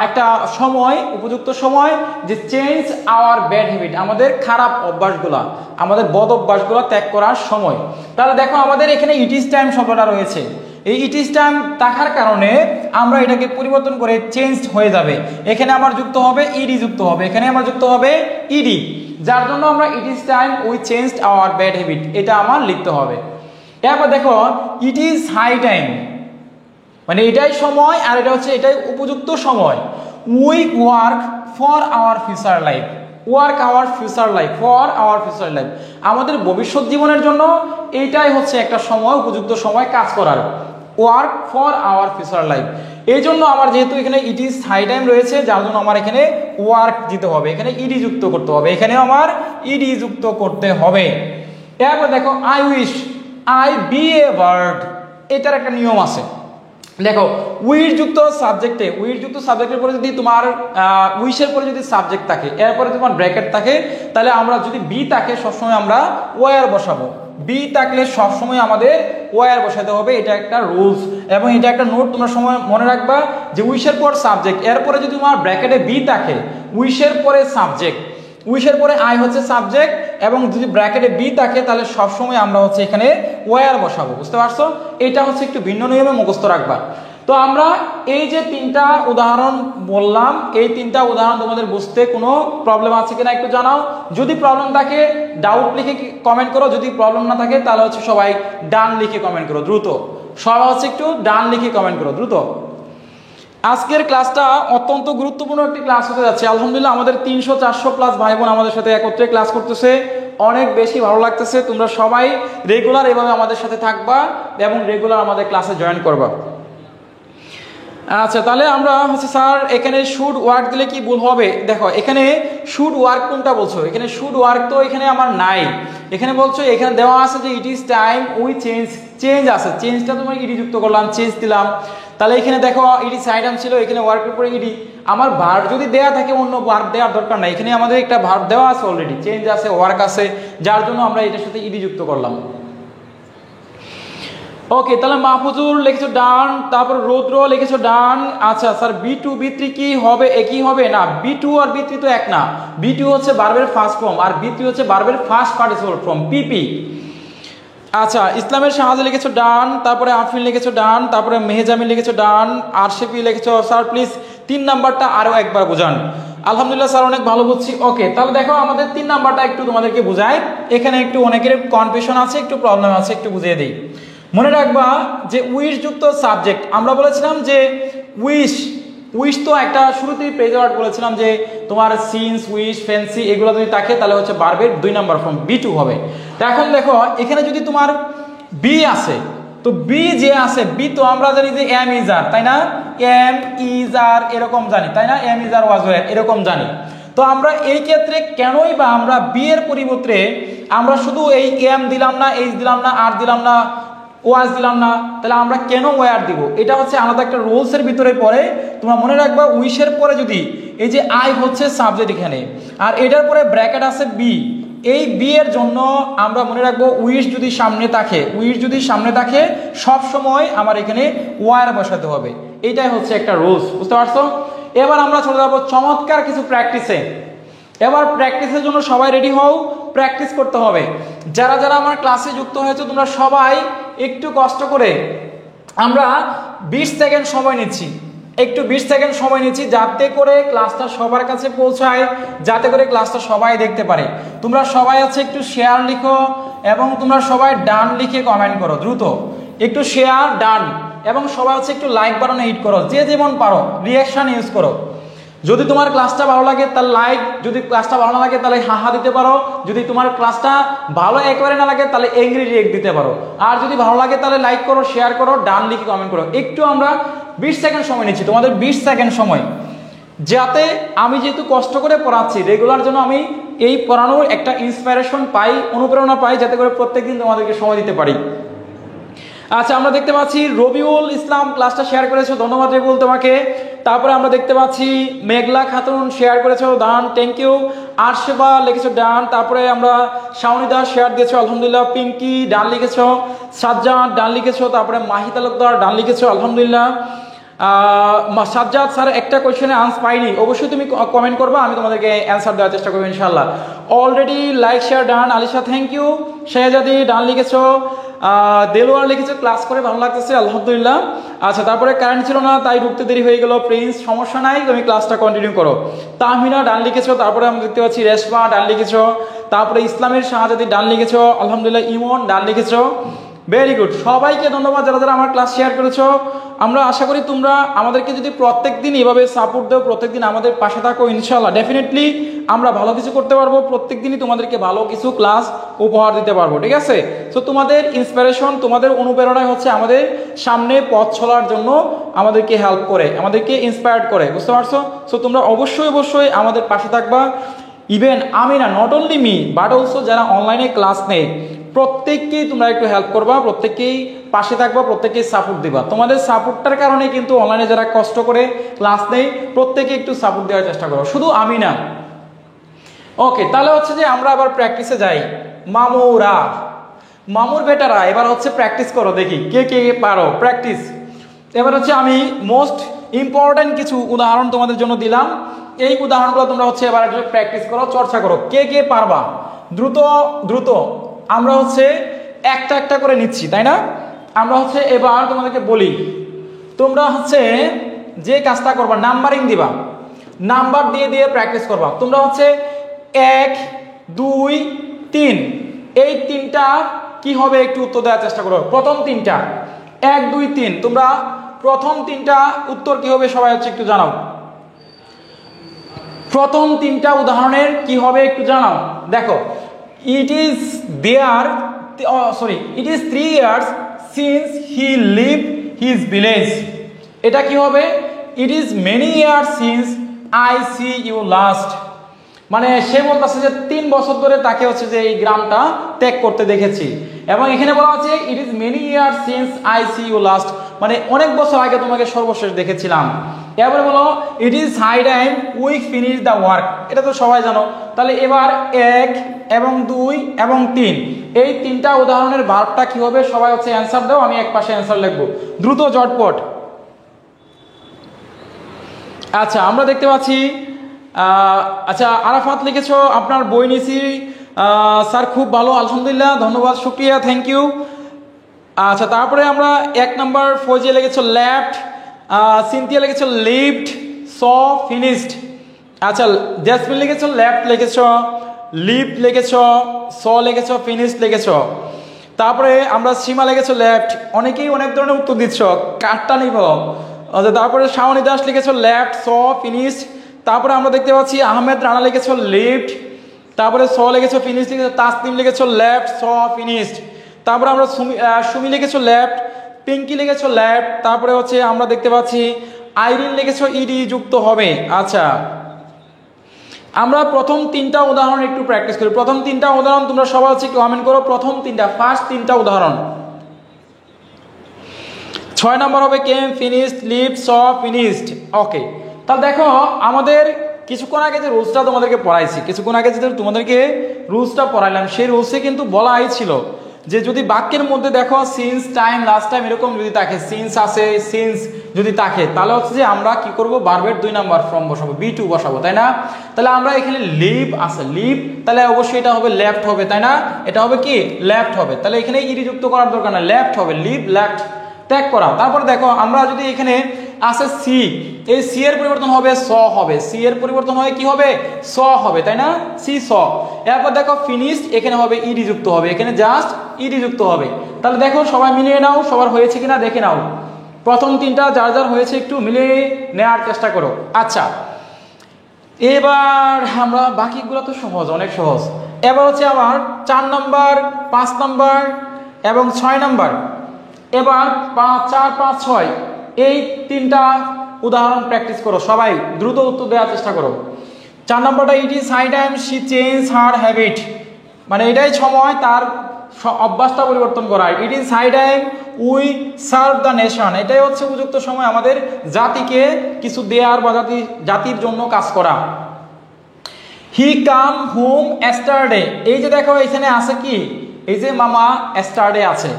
একটা সময়, উপযুক্ত সময় যে চেঞ্জ আওয়ার ব্যাড হ্যাবিট, আমাদের খারাপ অভ্যাসগুলা, আমাদের বদ অভ্যাসগুলো ত্যাগ করার সময়। তাহলে দেখো আমাদের এখানে ইট ইজ টাইম শব্দটা রয়েছে, এই ইট ইজ টাইম থাকার কারণে আমরা এটাকে পরিবর্তন করে চেঞ্জ হয়ে যাবে। এখানে আমার যুক্ত হবে ইডি, যুক্ত হবে এখানে আমার যুক্ত হবে ইডি, যার জন্য আমরা it is time we changed our bad habit এটা আমার লিখতে হবে। এরপর দেখো ইট ইজ হাই টাইম, মানে এটাই সময় আর এটা হচ্ছে এটাই উপযুক্ত সময়। We work for our future life, work our future life, for our future life, আমাদের ভবিষ্যৎ জীবনের জন্য এইটাই হচ্ছে একটা সময়, উপযুক্ত সময় কাজ করার। Work for our future life, এই জন্য আমার যেহেতু এখানে ইট ইজ হাই টাইম রয়েছে যার জন্য আমার এখানে ওয়ার্ক দিতে হবে, এখানে ইডি যুক্ত করতে হবে, এখানে আমার ইডি যুক্ত করতে হবে। এরপর দেখো I wish, I be a bird, এটার একটা নিয়ম আছে। দেখো উইর যুক্ত সাবজেক্টের পরে যদি তোমার উইশের পরে যদি সাবজেক্ট থাকে এরপরে তোমার ব্র্যাকেট থাকে তাহলে আমরা যদি বি থাকে সবসময় আমরা ওয়ার বসাবো, বি থাকলে সবসময় আমাদের ওয়ার বসাতে হবে, এটা একটা রুলস এবং এটা একটা নোট তোমরা সময় মনে রাখবা যে উইশের পর সাবজেক্ট, এরপরে যদি তোমার ব্র্যাকেটে বি থাকে উইশের পরে সাবজেক্ট, উইশের পরে আই হচ্ছে সাবজেক্ট এবং যদি ব্র্যাকেটে বি থাকে তাহলে সবসময় আমরা হচ্ছে এখানে ওয়ার বসাবো। বুঝতে পারছো? এটা হচ্ছে একটু ভিন্ন নিয়মে মুখস্থ রাখবা। তো আমরা এই যে তিনটা উদাহরণ বললাম, এই তিনটা উদাহরণ তোমাদের বুঝতে কোনো প্রবলেম আছে কিনা একটু জানাও। যদি প্রবলেম থাকে ডাউট লিখে কমেন্ট করো, যদি প্রবলেম না থাকে তাহলে হচ্ছে সবাই ডান লিখে কমেন্ট করো দ্রুত, সবাই হচ্ছে একটু ডান লিখে কমেন্ট করো দ্রুত। আজকের ক্লাসটা অত্যন্ত গুরুত্বপূর্ণ একটি ক্লাস হতে যাচ্ছে। আলহামদুলিল্লাহ আমাদের 300-400 প্লাস ভাই বোন আমাদের সাথে একত্রে ক্লাস করতেছে, অনেক বেশি ভালো লাগতেছে। তোমরা সবাই রেগুলার এভাবে আমাদের সাথে থাকবা এবং রেগুলার আমাদের ক্লাসে জয়েন করবা। আচ্ছা, তাহলে আমরা হচ্ছে স্যার এখানে শুড ওয়ার্ক দিলে কি ভুল হবে? দেখো এখানে শুড ওয়ার্ক কোনটা বলছো? এখানে শুড ওয়ার্ক তো এখানে আমার নাই, এখানে বলছো এখানে দেওয়া আছে যে it is time we change আছে, চেঞ্জটা তোমার ইডি যুক্ত করলাম, চেঞ্জ দিলাম। তাহলে এখানে দেখো ইডি সাইডাম ছিল, এখানে ওয়ার্কের উপরে ইডি। আমার ভার্ব যদি দেয়া থাকে অন্য ভার্ব দেওয়ার দরকার নাই, এখানে আমাদের একটা ভার্ব দেওয়া আছে অলরেডি, চেঞ্জ আছে, ওয়ার্ক আছে, যার জন্য আমরা এটার সাথে ইডি যুক্ত করলাম। ওকে, তাহলে মাহফুজুর লিখেছো ডান, তারপর রৌদ্র লিখেছো ডান। আচ্ছা স্যার B2 B3 কি হবে, একই হবে? না, B2 আর B3 তো এক না। B2 হচ্ছে ভার্বের ফার্স্ট ফর্ম আর B3 হচ্ছে ভার্বের ফার্স্ট পার্টিসিপল ফর্ম PP। আচ্ছা, ইসলামের শাহাজি লিখেছো ডান, তারপরে আফরিন লিখেছো ডান, তারপরে মেহেজামিন লিখেছো ডান, আরশেফি লিখেছো। স্যার প্লিজ 3 নাম্বারটা আরো একবার বোঝান। আলহামদুলিল্লাহ স্যার অনেক ভালো বুঝছি। ওকে, তাহলে দেখো আমাদের 3 নাম্বারটা একটু তোমাদেরকে বুঝাই, এখানে একটু অনেকের কনফিউশন আছে, একটু প্রবলেম আছে, একটু বুঝিয়ে দিই। মনে রাখবা যে উইশ যুক্ত সাবজেক্ট, আমরা বলেছিলাম যে উইশ তো একটা শুরুতেই পেজ ওয়ার্ড বলেছিলাম যে তোমার সিন্স, উইশ, ফ্যান্সি এগুলো যদি থাকে তাহলে হচ্ছে ভার্বের 2 নাম্বার ফর্ম B2 হবে। তো এখন দেখো এখানে যদি তোমার বি আছে, তো বি যে আছে, বি তো আমরা জানি যে এম ইজ আর, তাই না? এম ইজ আর এরকম জানি, তাই না? Am is are was were এরকম জানি। তো আমরা এই ক্ষেত্রে কেনই বা আমরা বি এর পরিবর্তে আমরা শুধু এই এম দিলাম না, এইচ দিলাম না, আর দিলাম না, ওয়াজ দিলাম না, তাহলে আমরা কেন ওয়ার দিব? এটা হচ্ছে আলাদা একটা রুলসের ভিতরে পড়ে। তোমরা মনে রাখবা উইশের পরে যদি এই যে আই হচ্ছে সাবজেক্ট এখানে, আর এটার পরে ব্র্যাকেট আছে বি, এই বি এর জন্য আমরা মনে রাখবো উইশ যদি সামনে থাকে সব সময় আমার এখানে ওয়ার বসাতে হবে। এইটাই হচ্ছে একটা রুলস, বুঝতে পারছো? এবার আমরা চলে যাবো চমৎকার কিছু প্র্যাকটিসে। এবার প্র্যাকটিসের জন্য সবাই রেডি হও, প্র্যাকটিস করতে হবে। যারা যারা আমার ক্লাসে যুক্ত হয়েছে তোমরা সবাই একটু কষ্ট করে, আমরা 20 সেকেন্ড সময় নিচ্ছি, একটু 20 সেকেন্ড সময় নিচ্ছি যাতে করে ক্লাসটা সবার কাছে পৌঁছায়, যাতে করে ক্লাসটা সবাই দেখতে পারে। তোমরা সবাই আছে একটু শেয়ার লিখো এবং তোমরা সবাই ডান লিখে কমেন্ট করো দ্রুত, একটু শেয়ার ডান, এবং সবাই হচ্ছে একটু লাইক বাটনে হিট করো, যে যেমন পারো রিঅ্যাকশন ইউজ করো। যদি তোমার ক্লাসটা ভালো লাগে তাহলে লাইক, যদি ক্লাসটা ভালো না লাগে তাহলে হাহা দিতে পারো, যদি তোমার ক্লাসটা ভালো একেবারে না লাগে তাহলে এংরি রিয়েক্ট দিতে পারো, আর যদি ভালো লাগে তাহলে লাইক করো, শেয়ার করো, ডান লিখে কমেন্ট করো। একটু আমরা 20 সেকেন্ড সময় নিচ্ছি, তোমাদের 20 সেকেন্ড সময়, যাতে আমি যেহেতু কষ্ট করে পড়াচ্ছি রেগুলার, জন্য আমি এই পড়ানোর একটা ইন্সপিরেশন পাই, অনুপ্রেরণা পাই, যাতে করে প্রত্যেকদিন তোমাদেরকে সময় দিতে পারি। আচ্ছা, আমরা দেখতে পাচ্ছি রবিউল ইসলাম ক্লাসটা শেয়ার করেছো, ধন্যবাদ রবিউল তোমাকে। তারপরে আমরা দেখতে পাচ্ছি মেঘলা খাতুন শেয়ার করেছো, ডান, থ্যাংক ইউ। আরশেবা লিখেছো ডান, তারপরে আমরা শাওনি দাস শেয়ার দিয়েছো, আলহামদুলিল্লাহ। পিঙ্কি ডান লিখেছো, সাজ্জাদ ডান লিখেছো, তারপরে মাহি তালুকদার ডান লিখেছো, আলহামদুলিল্লাহ। সাজ্জাদ স্যার একটা কোয়েশ্চেনে আনসার পাইনি, অবশ্যই তুমি কমেন্ট করবা, আমি তোমাদেরকে অ্যান্সার দেওয়ার চেষ্টা করবো ইনশাআল্লাহ। Already like share done, Alisha thank you. Shehzadi done লিখেছো, দেলোয়ার লিখেছে ক্লাস করে ভালো লাগতেছে, আলহামদুলিল্লাহ। আচ্ছা, তারপরে কারেন্ট ছিল না তাই ঢুকতে দেরি হয়ে গেল, প্রিন্স সমস্যা নাই, তুমি ক্লাসটা কন্টিনিউ করো। তাহমিনা ডান লিখেছো, তারপরে আমরা দেখতে পাচ্ছি রেশমা ডান লিখেছো, তারপরে ইসলামের শাহজাদি ডান লিখেছো, আলহামদুলিল্লাহ। ইমন ডান লিখেছো, ভেরি গুড। সবাইকে ধন্যবাদ যারা যারা আমার ক্লাস শেয়ার করেছো। আমরা আশা করি তোমরা আমাদেরকে যদি প্রত্যেকদিন এভাবে সাপোর্ট দাও, প্রত্যেকদিন আমাদের পাশে থাকো, ইনশাআল্লাহ ডেফিনেটলি আমরা ভালো কিছু করতে পারবো, প্রত্যেকদিনই তোমাদেরকে ভালো কিছু ক্লাস উপহার দিতে পারবো, ঠিক আছে? সো তোমাদের ইন্সপিরেশন, তোমাদের অনুপ্রেরণায় হচ্ছে আমাদের সামনে পথ চলার জন্য আমাদেরকে হেল্প করে, আমাদেরকে ইন্সপায়ার্ড করে, বুঝতে পারছো? সো তোমরা অবশ্যই আমাদের পাশে থাকবা। ইভেন আমি না, not only me but also যারা অনলাইনে ক্লাস নেয় প্রত্যেককেই তোমরা একটু হেল্প করবা, প্রত্যেককেই পাশে থাকবা, প্রত্যেককেই সাপোর্ট দিবা। তোমাদের সাপোর্টটার কারণে কিন্তু অনলাইনে যারা কষ্ট করে ক্লাস নেই প্রত্যেকে একটু সাপোর্ট দেওয়ার চেষ্টা করো, শুধু আমি না। ওকে, তাহলে হচ্ছে যে আমরা আবার প্র্যাকটিসে যাই। মামুর বেটারা এবার হচ্ছে প্র্যাকটিস করো, দেখি কে কে পারো প্র্যাকটিস। এবার হচ্ছে আমি মোস্ট ইম্পর্টেন্ট কিছু উদাহরণ তোমাদের জন্য দিলাম, এই উদাহরণগুলো তোমরা হচ্ছে এবার প্র্যাকটিস করো, চর্চা করো, কে কে পারবা। দ্রুত আমরা হচ্ছে একটা একটা করে নিচ্ছি, তাই না? আমরা হচ্ছে এবার তোমাদেরকে বলি, তোমরা হচ্ছে যে কাজটা করবা নাম্বারিং দিবা, নাম্বার দিয়ে দিয়ে প্র্যাকটিস করবা। তোমরা হচ্ছে 1 2 3 এই তিনটা কি হবে একটু উত্তর দেওয়ার চেষ্টা করো। প্রথম তিনটা 1 2 3 তোমরা প্রথম তিনটা উত্তর কি হবে সবাই হচ্ছে একটু জানাও। প্রথম তিনটা উদাহরণের কি হবে একটু জানাও। দেখো, it is 3 years since he left his village। এটা কি হবে? It is many years since I see you last. মানে সে বলতেছে যে 3 বছর ধরে তাকে হচ্ছে যে এই গ্রামটা ত্যাগ করতে দেখেছি। এবং এখানে বলা হচ্ছে it is many years since I see you last, মানে অনেক বছর আগে তোমাকে সর্বশেষ দেখেছিলাম। এবারে বলো it is high time we finish the work. এটা তো সবাই জানো। তাহলে এবার 1 এবং 2 এবং 3 এই তিনটা উদাহরণের ভার্বটা কি হবে সবাই হচ্ছে অ্যান্সার দাও। আমি এক পাশে অ্যান্সার লিখবো দ্রুত ঝটপট। আচ্ছা, আমরা দেখতে পাচ্ছি আচ্ছা আরাফাত লিখেছো আপনার বই নিছি স্যার, খুব ভালো, আলহামদুলিল্লাহ, ধন্যবাদ, শুক্রিয়া, থ্যাংক ইউ। আচ্ছা, তারপরে আমরা 1 নম্বর ফৌজিয়া লিখেছো লেফট, সিনথিয়া লিখেছো লিভড, স ফিনিশড। আচ্ছা, জেসমিন লিখেছো লেফট লিখেছো, লিভড লিখেছো, স লিখেছো, ফিনিশড লিখেছো। তারপরে আমরা সীমা লিখেছো লেফট। অনেকেই অনেক ধরনের উত্তর দিচ্ছ, কাটটা নিব। আচ্ছা, তারপরে শাওনি দাস লিখেছো লেফট, স ফিনিশড। তারপরে আমরা দেখতে পাচ্ছি আহমেদ রানা লিখেছো লিফট, তারপরে স লিখেছো, ফিনিশ লিখেছো। তাসনিম লিখেছো লেফট, স ফিনিশড। তারপরে আমরা সুমি লিখেছো লেফট, পিঙ্কি লিখেছো লেফট। তারপরে হচ্ছে আমরা দেখতে পাচ্ছি আইরিন লিখেছো ইডি যুক্ত হবে। আচ্ছা, আমরা প্রথম তিনটা উদাহরণ একটু প্র্যাকটিস করি। প্রথম তিনটা উদাহরণ তোমরা সবাই হচ্ছে কমেন্ট করো। প্রথম তিনটা, ফার্স্ট তিনটা উদাহরণ। 6 নম্বর হবে কেম, ফিনিশড, লিভড, স ফিনিশড। ওকে, তাহলে দেখো আমাদের কিছুক্ষণ আগে যে রুলসটা তোমাদেরকে পড়াইছি, কিছুক্ষণ আগে যে তোমাদেরকে রুলসটা পড়াইলাম, সেই রুলসে কিন্তু বলাই ছিল যে যদি বাক্যের মধ্যে দেখো সিন্স, টাইম, লাস্ট টাইম এরকম যদি থাকে, সিন্স আছে, সিন্স যদি থাকে, তাহলে হচ্ছে যে আমরা কি করব, ভার্বের 2 নাম্বার ফর্ম বসাবো, বি2 বসাবো, তাই না? তাহলে আমরা এখানে লিভ আছে, লিভ, তাহলে অবশ্যই এটা হবে লেফট হবে, তাই না? এটা হবে কি লেফট হবে। তাহলে এখানে ইডি যুক্ত করার দরকার না, লেফট হবে, লিভ লেফট, ত্যাগ করা। তারপরে দেখো আমরা যদি এখানে আছে সি, এই সি এর পরিবর্তন হবে স হবে, সি এর পরিবর্তন হয় কি হবে, স হবে, তাই না? সি স। এরপর দেখো ফিনিশড, এখানে হবে ইডি যুক্ত হবে, এখানে জাস্ট ইডি যুক্ত হবে। তাহলে দেখো সবাই মিলিয়ে নাও, সবার হয়েছে কিনা দেখে নাও। প্রথম তিনটা যার যার হয়েছে একটু মিলিয়ে নেওয়ার চেষ্টা করো। আচ্ছা, এবার আমরা বাকিগুলো তো সহজ, অনেক সহজ। এবার হচ্ছে আমার 4 নম্বর, 5 নম্বর এবং 6 নম্বর। এবার 5, 4, 5, 6 এই তিনটা উদাহরণ প্র্যাকটিস করো, সবাই দ্রুত উত্তর দেওয়ার চেষ্টা করো। 4 নম্বরটা it is high time she change her habit, মানে এটাই সময় তার অভ্যাসটা পরিবর্তন করা। It is high time we serve the nation, এটাই হচ্ছে উপযুক্ত সময় আমাদের জাতিকে কিছু দেয়ার বা জাতির জন্য কাজ করা। হি কাম হোম এস্টারডে, এই যে দেখো এখানে আছে কি, এই যে মামা এস্টারডে আছে,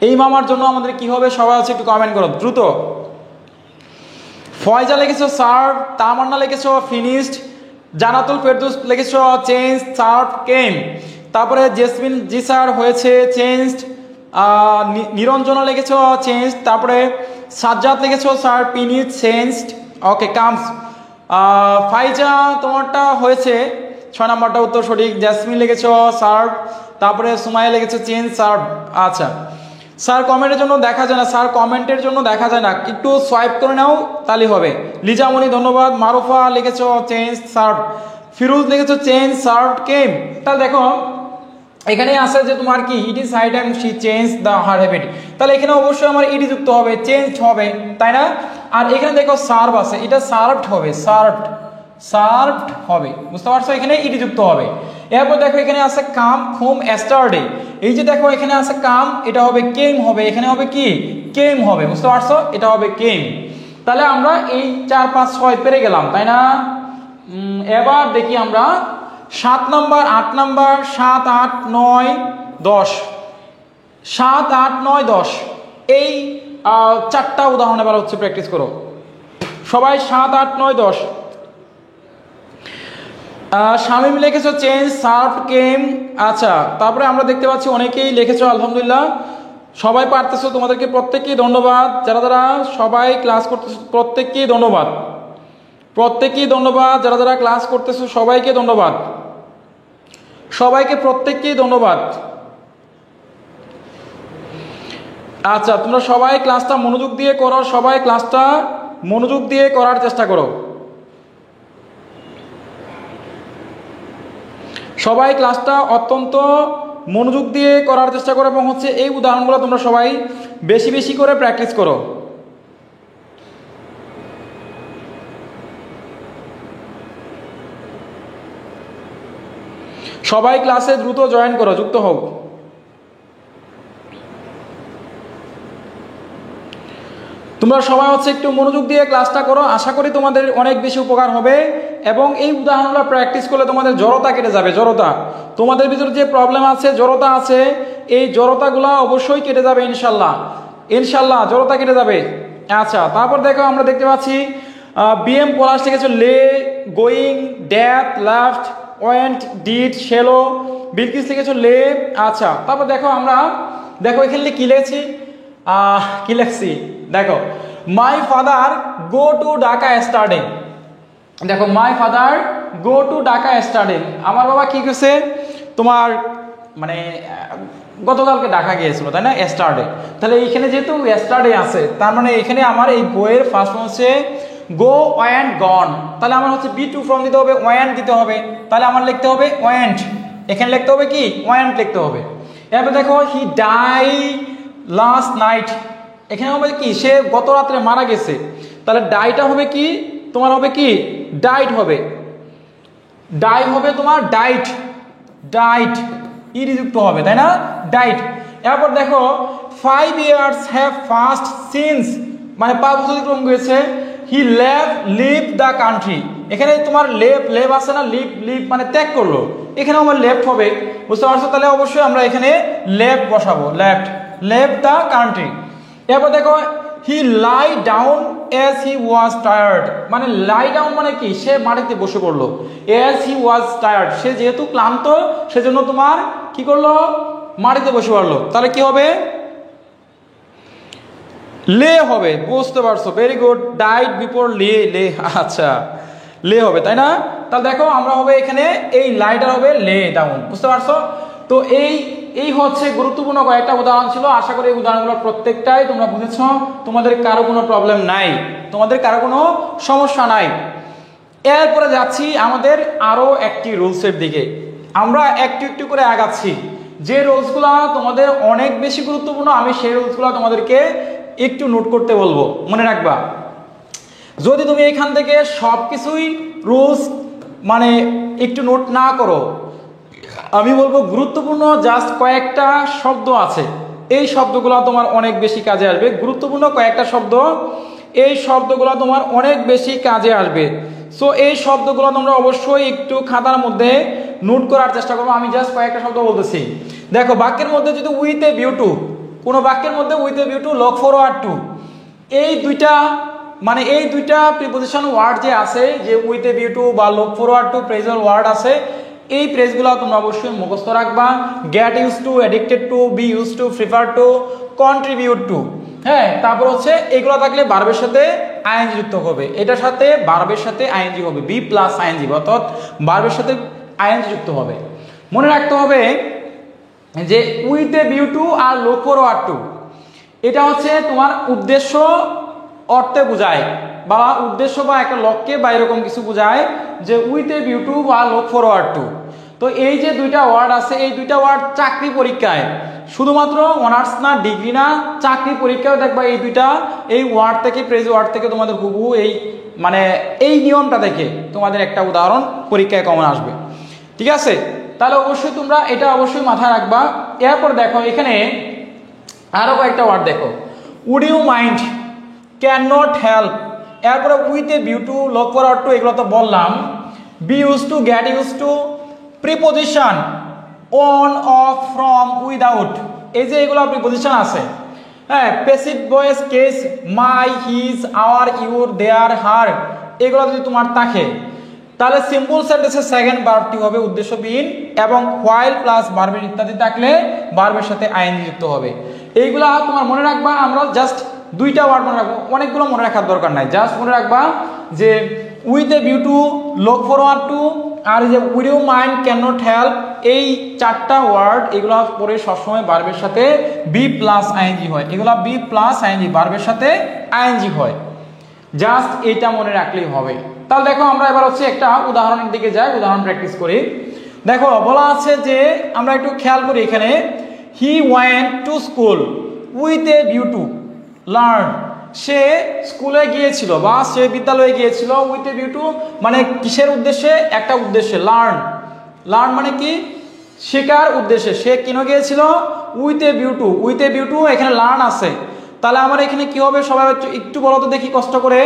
এই মামার জন্য আমাদের কি হবে সবাই হচ্ছে একটু কমেন্ট করো দ্রুত। ফয়জা লিখেছো সার্ভ, তামান্না লিখেছো ফিনিশড, জানাতুল ফেরদৌস লিখেছো চেঞ্জ, সার্ভ কেম। তারপরে জেসমিন জি স্যার হয়েছে চেঞ্জড, নিরঞ্জনা লিখেছো চেঞ্জ। তারপরে সাজ্জাদ লিখেছো স্যার ফিনিশড, চেঞ্জড, ওকে কামস। ফাইজা তোমারটা হয়েছে 6 নম্বরটা উত্তর সঠিক। জেসমিন লিখেছো সার্ভ, তারপরে সুমাইয়া লিখেছো চেঞ্জ, সার্ভ। আচ্ছা স্যার কমেন্টের জন্য দেখা যায় না, স্যার কমেন্টের জন্য দেখা যায় না, একটু সোয়াইপ করে নাও তাহলে হবে। লিজামণি ধন্যবাদ। মারুফা লিখেছো চেঞ্জ, সার্ভ। ফিরোজ লিখেছো চেঞ্জ, সার্ভ কেম। তাহলে দেখো এখানে আছে যে তোমার কি it is high time she change the her habit, তাহলে এখানে অবশ্যই আমার ইডি যুক্ত হবে, চেঞ্জ হবে, তাই না? আর এখানে দেখো সার্ভ আছে, এটা সার্ভড হবে, সার্ভড, সার্ভড হবে, বুঝতে পারছো? এখানে ইডি যুক্ত হবে। এরপর দেখো এখানে আছে কাম হোম এস্টারডে, এই যে দেখো এখানে আছে কাম, এটা হবে কেম হবে, এখানে হবে কি কেম হবে, বুঝতে পারছো? এটা হবে কেম। তাহলে আমরা এই 4, 5, 6 পেরে গেলাম, তাই না? এবার দেখি আমরা 7 নম্বর, 8 নম্বর, 7, 8, 9, 10, 7, 8, 9, 10 এই 4টা উদাহরণ এবার হচ্ছে প্র্যাকটিস করো সবাই। 7, 8, 9, 10। শামিম লিখেছো চেঞ্জ, সার্ভ কেম। আচ্ছা, তারপরে আমরা দেখতে পাচ্ছি অনেকেই লিখেছো আলহামদুলিল্লাহ, সবাই পারতেছো, তোমাদেরকে প্রত্যেককেই ধন্যবাদ। যারা যারা সবাই ক্লাস করতেছো প্রত্যেককেই ধন্যবাদ, প্রত্যেককেই ধন্যবাদ। যারা যারা ক্লাস করতেছো সবাইকে ধন্যবাদ, সবাইকে প্রত্যেককেই ধন্যবাদ। আচ্ছা, তোমরা সবাই ক্লাসটা মনোযোগ দিয়ে করো, সবাই ক্লাসটা মনোযোগ দিয়ে করার চেষ্টা করো, সবাই ক্লাসটা অত্যন্ত মনোযোগ দিয়ে করার চেষ্টা করো এবং হচ্ছে এই উদাহরণগুলো তোমরা সবাই বেশি বেশি করে প্র্যাকটিস করো। সবাই ক্লাসে দ্রুত জয়েন করো, যুক্ত হোক। তোমরা সবাই হচ্ছে একটু মনোযোগ দিয়ে ক্লাসটা করো, আশা করি তোমাদের অনেক বেশি উপকার হবে এবং এই উদাহরণগুলো প্র্যাকটিস করলে তোমাদের জড়তা কেটে যাবে। জড়তা, তোমাদের ভিতরে যে প্রবলেম আছে, জড়তা আছে, এই জড়তাগুলো অবশ্যই কেটে যাবে ইনশাল্লাহ, ইনশাল্লাহ জড়তা কেটে যাবে। আচ্ছা, তারপর দেখো আমরা দেখতে পাচ্ছি বিএম পলাশ লিখেছে lay, going, death, left, went, did, shallow. Bilkis লিখেছে লে। আচ্ছা, তারপর দেখো আমরা দেখো এখানে কি লিখেছি, কি লিখছি দেখো, my father go to Dhaka study. দেখো my father go to Dhaka study, আমার বাবা কি করছে তোমার মানে গতকালকে ঢাকা গিয়েছিল, তাই না, স্টাডি। তাহলে এইখানে যেহেতু স্টাডি আছে, তার মানে এখানে আমার এই বইয়ের ফার্স্ট হচ্ছে গো ওয়েন্ট গন, তাহলে আমার হচ্ছে বি টু ফ্রম দিতে হবে, ওয়েন্ট দিতে হবে, তাহলে আমার লিখতে হবে ওয়েন্ট, এখানে লিখতে হবে কি ওয়েন্ট লিখতে হবে। এরপর দেখো হি ডাই লাস্ট নাইট, এখানে হবে কি সে গত রাত্রে মারা গেছে, তাহলে ডাইটা হবে কি তোমার হবে কি ডাইট হবে, ডাই হবে তোমার ডাইট, ডাইট ইডি যুক্ত হবে, তাই না, ডাইট। এরপর দেখো 5 years have passed since, মানে 5 বছর অতিক্রম হয়েছে, হি লিভ দ্য কান্ট্রি, এখানে তোমার লেভ আছে না, লিভ মানে ত্যাগ করলো, এখানে আমার লেফট হবে, বুঝতে পারছো। তাহলে অবশ্যই আমরা এখানে লেফট বসাবো, লেফট দ্য কান্ট্রি। এরপর দেখো he lie down as he was tired, মানে লাই ডাউন মানে কি সে মাটিতে বসে পড়লো, এজ হি ওয়াজ টায়ার্ড, সে যেহেতু ক্লান্ত সেজন্য তোমার কি করলো মাটিতে বসে পড়লো, তাহলে কি হবে লে হবে, বুঝতে পারছো, ভেরি গুড, ডাইট বিফোর লে, আচ্ছা লে হবে, তাই না। তাহলে দেখো আমরা হবে এখানে এই লাইটার হবে লে ডাউন, বুঝতে পারছো। তো এই হচ্ছে গুরুত্বপূর্ণ কয়েকটা উদাহরণ ছিল, আশা করি এই উদাহরণগুলো প্রত্যেকটাই তোমরা বুঝেছ, তোমাদের কারো কোনো প্রবলেম নাই, তোমাদের কারো কোনো সমস্যা নাই। এরপরে যাচ্ছি আমাদের আরো একটি রুলসের দিকে, আমরা একটু একটু করে আগাচ্ছি, যে রুলসগুলো তোমাদের অনেক বেশি গুরুত্বপূর্ণ, আমি সেই রুলসগুলো তোমাদেরকে একটু নোট করতে বলবো, মনে রাখবা। যদি তুমি এখান থেকে সব কিছুই রুলস মানে একটু নোট না করো, আমি বলবো গুরুত্বপূর্ণ জাস্ট কয়েকটা শব্দ আছে, এই শব্দগুলো তোমার অনেক বেশি কাজে আসবে, গুরুত্বপূর্ণ কয়েকটা শব্দ, এই শব্দগুলো তোমার অনেক বেশি কাজে আসবে। সো এই শব্দগুলো তোমরা অবশ্যই একটু খাতার মধ্যে নোট করার চেষ্টা করবো, আমি জাস্ট কয়েকটা শব্দ বলতেছি। দেখো বাক্যের মধ্যে যদি উইথ এ ভিউ টু, কোনো বাক্যের মধ্যে with a view to, look forward two, এই দুইটা মানে এই দুইটা প্রিপোজিশন ওয়ার্ড যে আছে, যে উইথ এ ভিউ টু বা look forward to present word আছে, এই প্রেসগুলো তোমরা অবশ্যই মুখস্থ রাখবা। Get use to, addicted to, be use to, prefer to, contribute to, হ্যাঁ। তারপর হচ্ছে এগুলো থাকলে ভার্বের সাথে আইএনজি যুক্ত হবে, এটার সাথে ভার্বের সাথে আইএনজি হবে, বি প্লাস আইএনজি, অর্থাৎ ভার্বের সাথে আইএনজি যুক্ত হবে। মনে রাখতে হবে যে উইথ এ ভিউ টু আর লুক ফরওয়ার্ড টু, এটা হচ্ছে তোমার উদ্দেশ্য অর্থে বোঝায়, বা উদ্দেশ্য বা একটা লক্ষ্যে বা এরকম কিছু বোঝায়, যে উইথ এ ভিউ টু বা লুক ফরওয়ার্ড টু। তো এই যে দুইটা ওয়ার্ড আছে, এই দুইটা ওয়ার্ড চাকরি পরীক্ষায়, শুধুমাত্র অনার্স না ডিগ্রি না, চাকরি পরীক্ষায় দেখবা এই দুইটা, এই ওয়ার্ড থেকে প্রেজ ওয়ার্ড থেকে তোমাদের হুবহু এই মানে এই নিয়মটা থেকে তোমাদের একটা উদাহরণ পরীক্ষায় কমন আসবে, ঠিক আছে। তাহলে অবশ্যই তোমরা এটা অবশ্যই মাথায় রাখবা। এরপর দেখো এখানে আরো কয়েকটা ওয়ার্ড দেখো, would you mind, can not help, এরপরে with a view to, look forward to, এগুলো তো বললাম। Be use to, get use to, preposition on, of, from, without, এই যে এগুলো প্রিপোজিশন আছে, হ্যাঁ। Passive voice case my, his, our, your, their, her, এগুলো যদি তোমার থাকে, তাহলে সিম্পল সেন্টেন্সের সেকেন্ড ভার্বটি হবে উদ্দেশ্যবিহীন, এবং হোয়াইল প্লাস ভার্বের ইত্যাদি থাকলে ভার্বের সাথে আইএনজি যুক্ত হবে। এইগুলা তোমার মনে রাখবা, আমরা জাস্ট দুইটা ওয়ার্ড মনে রাখবো, অনেকগুলো মনে রাখার দরকার নাই, জাস্ট মনে রাখবা যে with a view to, look forward to, আর যে with you mind can not help, এই চারটা ওয়ার্ড এগুলো পরে সবসময় ভার্বের সাথে বি প্লাস আইএনজি হয়, এগুলা বি প্লাস আইএনজি ভার্বের সাথে আইএনজি হয়, জাস্ট এটা মনে রাখলেই হবে। তাহলে দেখো আমরা এবার হচ্ছে একটা উদাহরণের দিকে যাই, উদাহরণ প্র্যাকটিস করি। দেখো বলা আছে যে আমরা একটু খেয়াল করি এখানে, he went to school with a view to learn, সে স্কুলে গিয়েছিল বা সে বিদ্যালয়ে গিয়েছিল উইথ এ ভিউ টু, মানে কিসের উদ্দেশ্যে, একটা উদ্দেশ্যে, লার্ন, লার্ন মানে কি শেখার উদ্দেশ্যে, সে কেন গিয়েছিল with a view two, with a view two এখানে লার্ন আছে, তাহলে আমার এখানে কি হবে সবাই একটু বলো তো দেখি কষ্ট করে,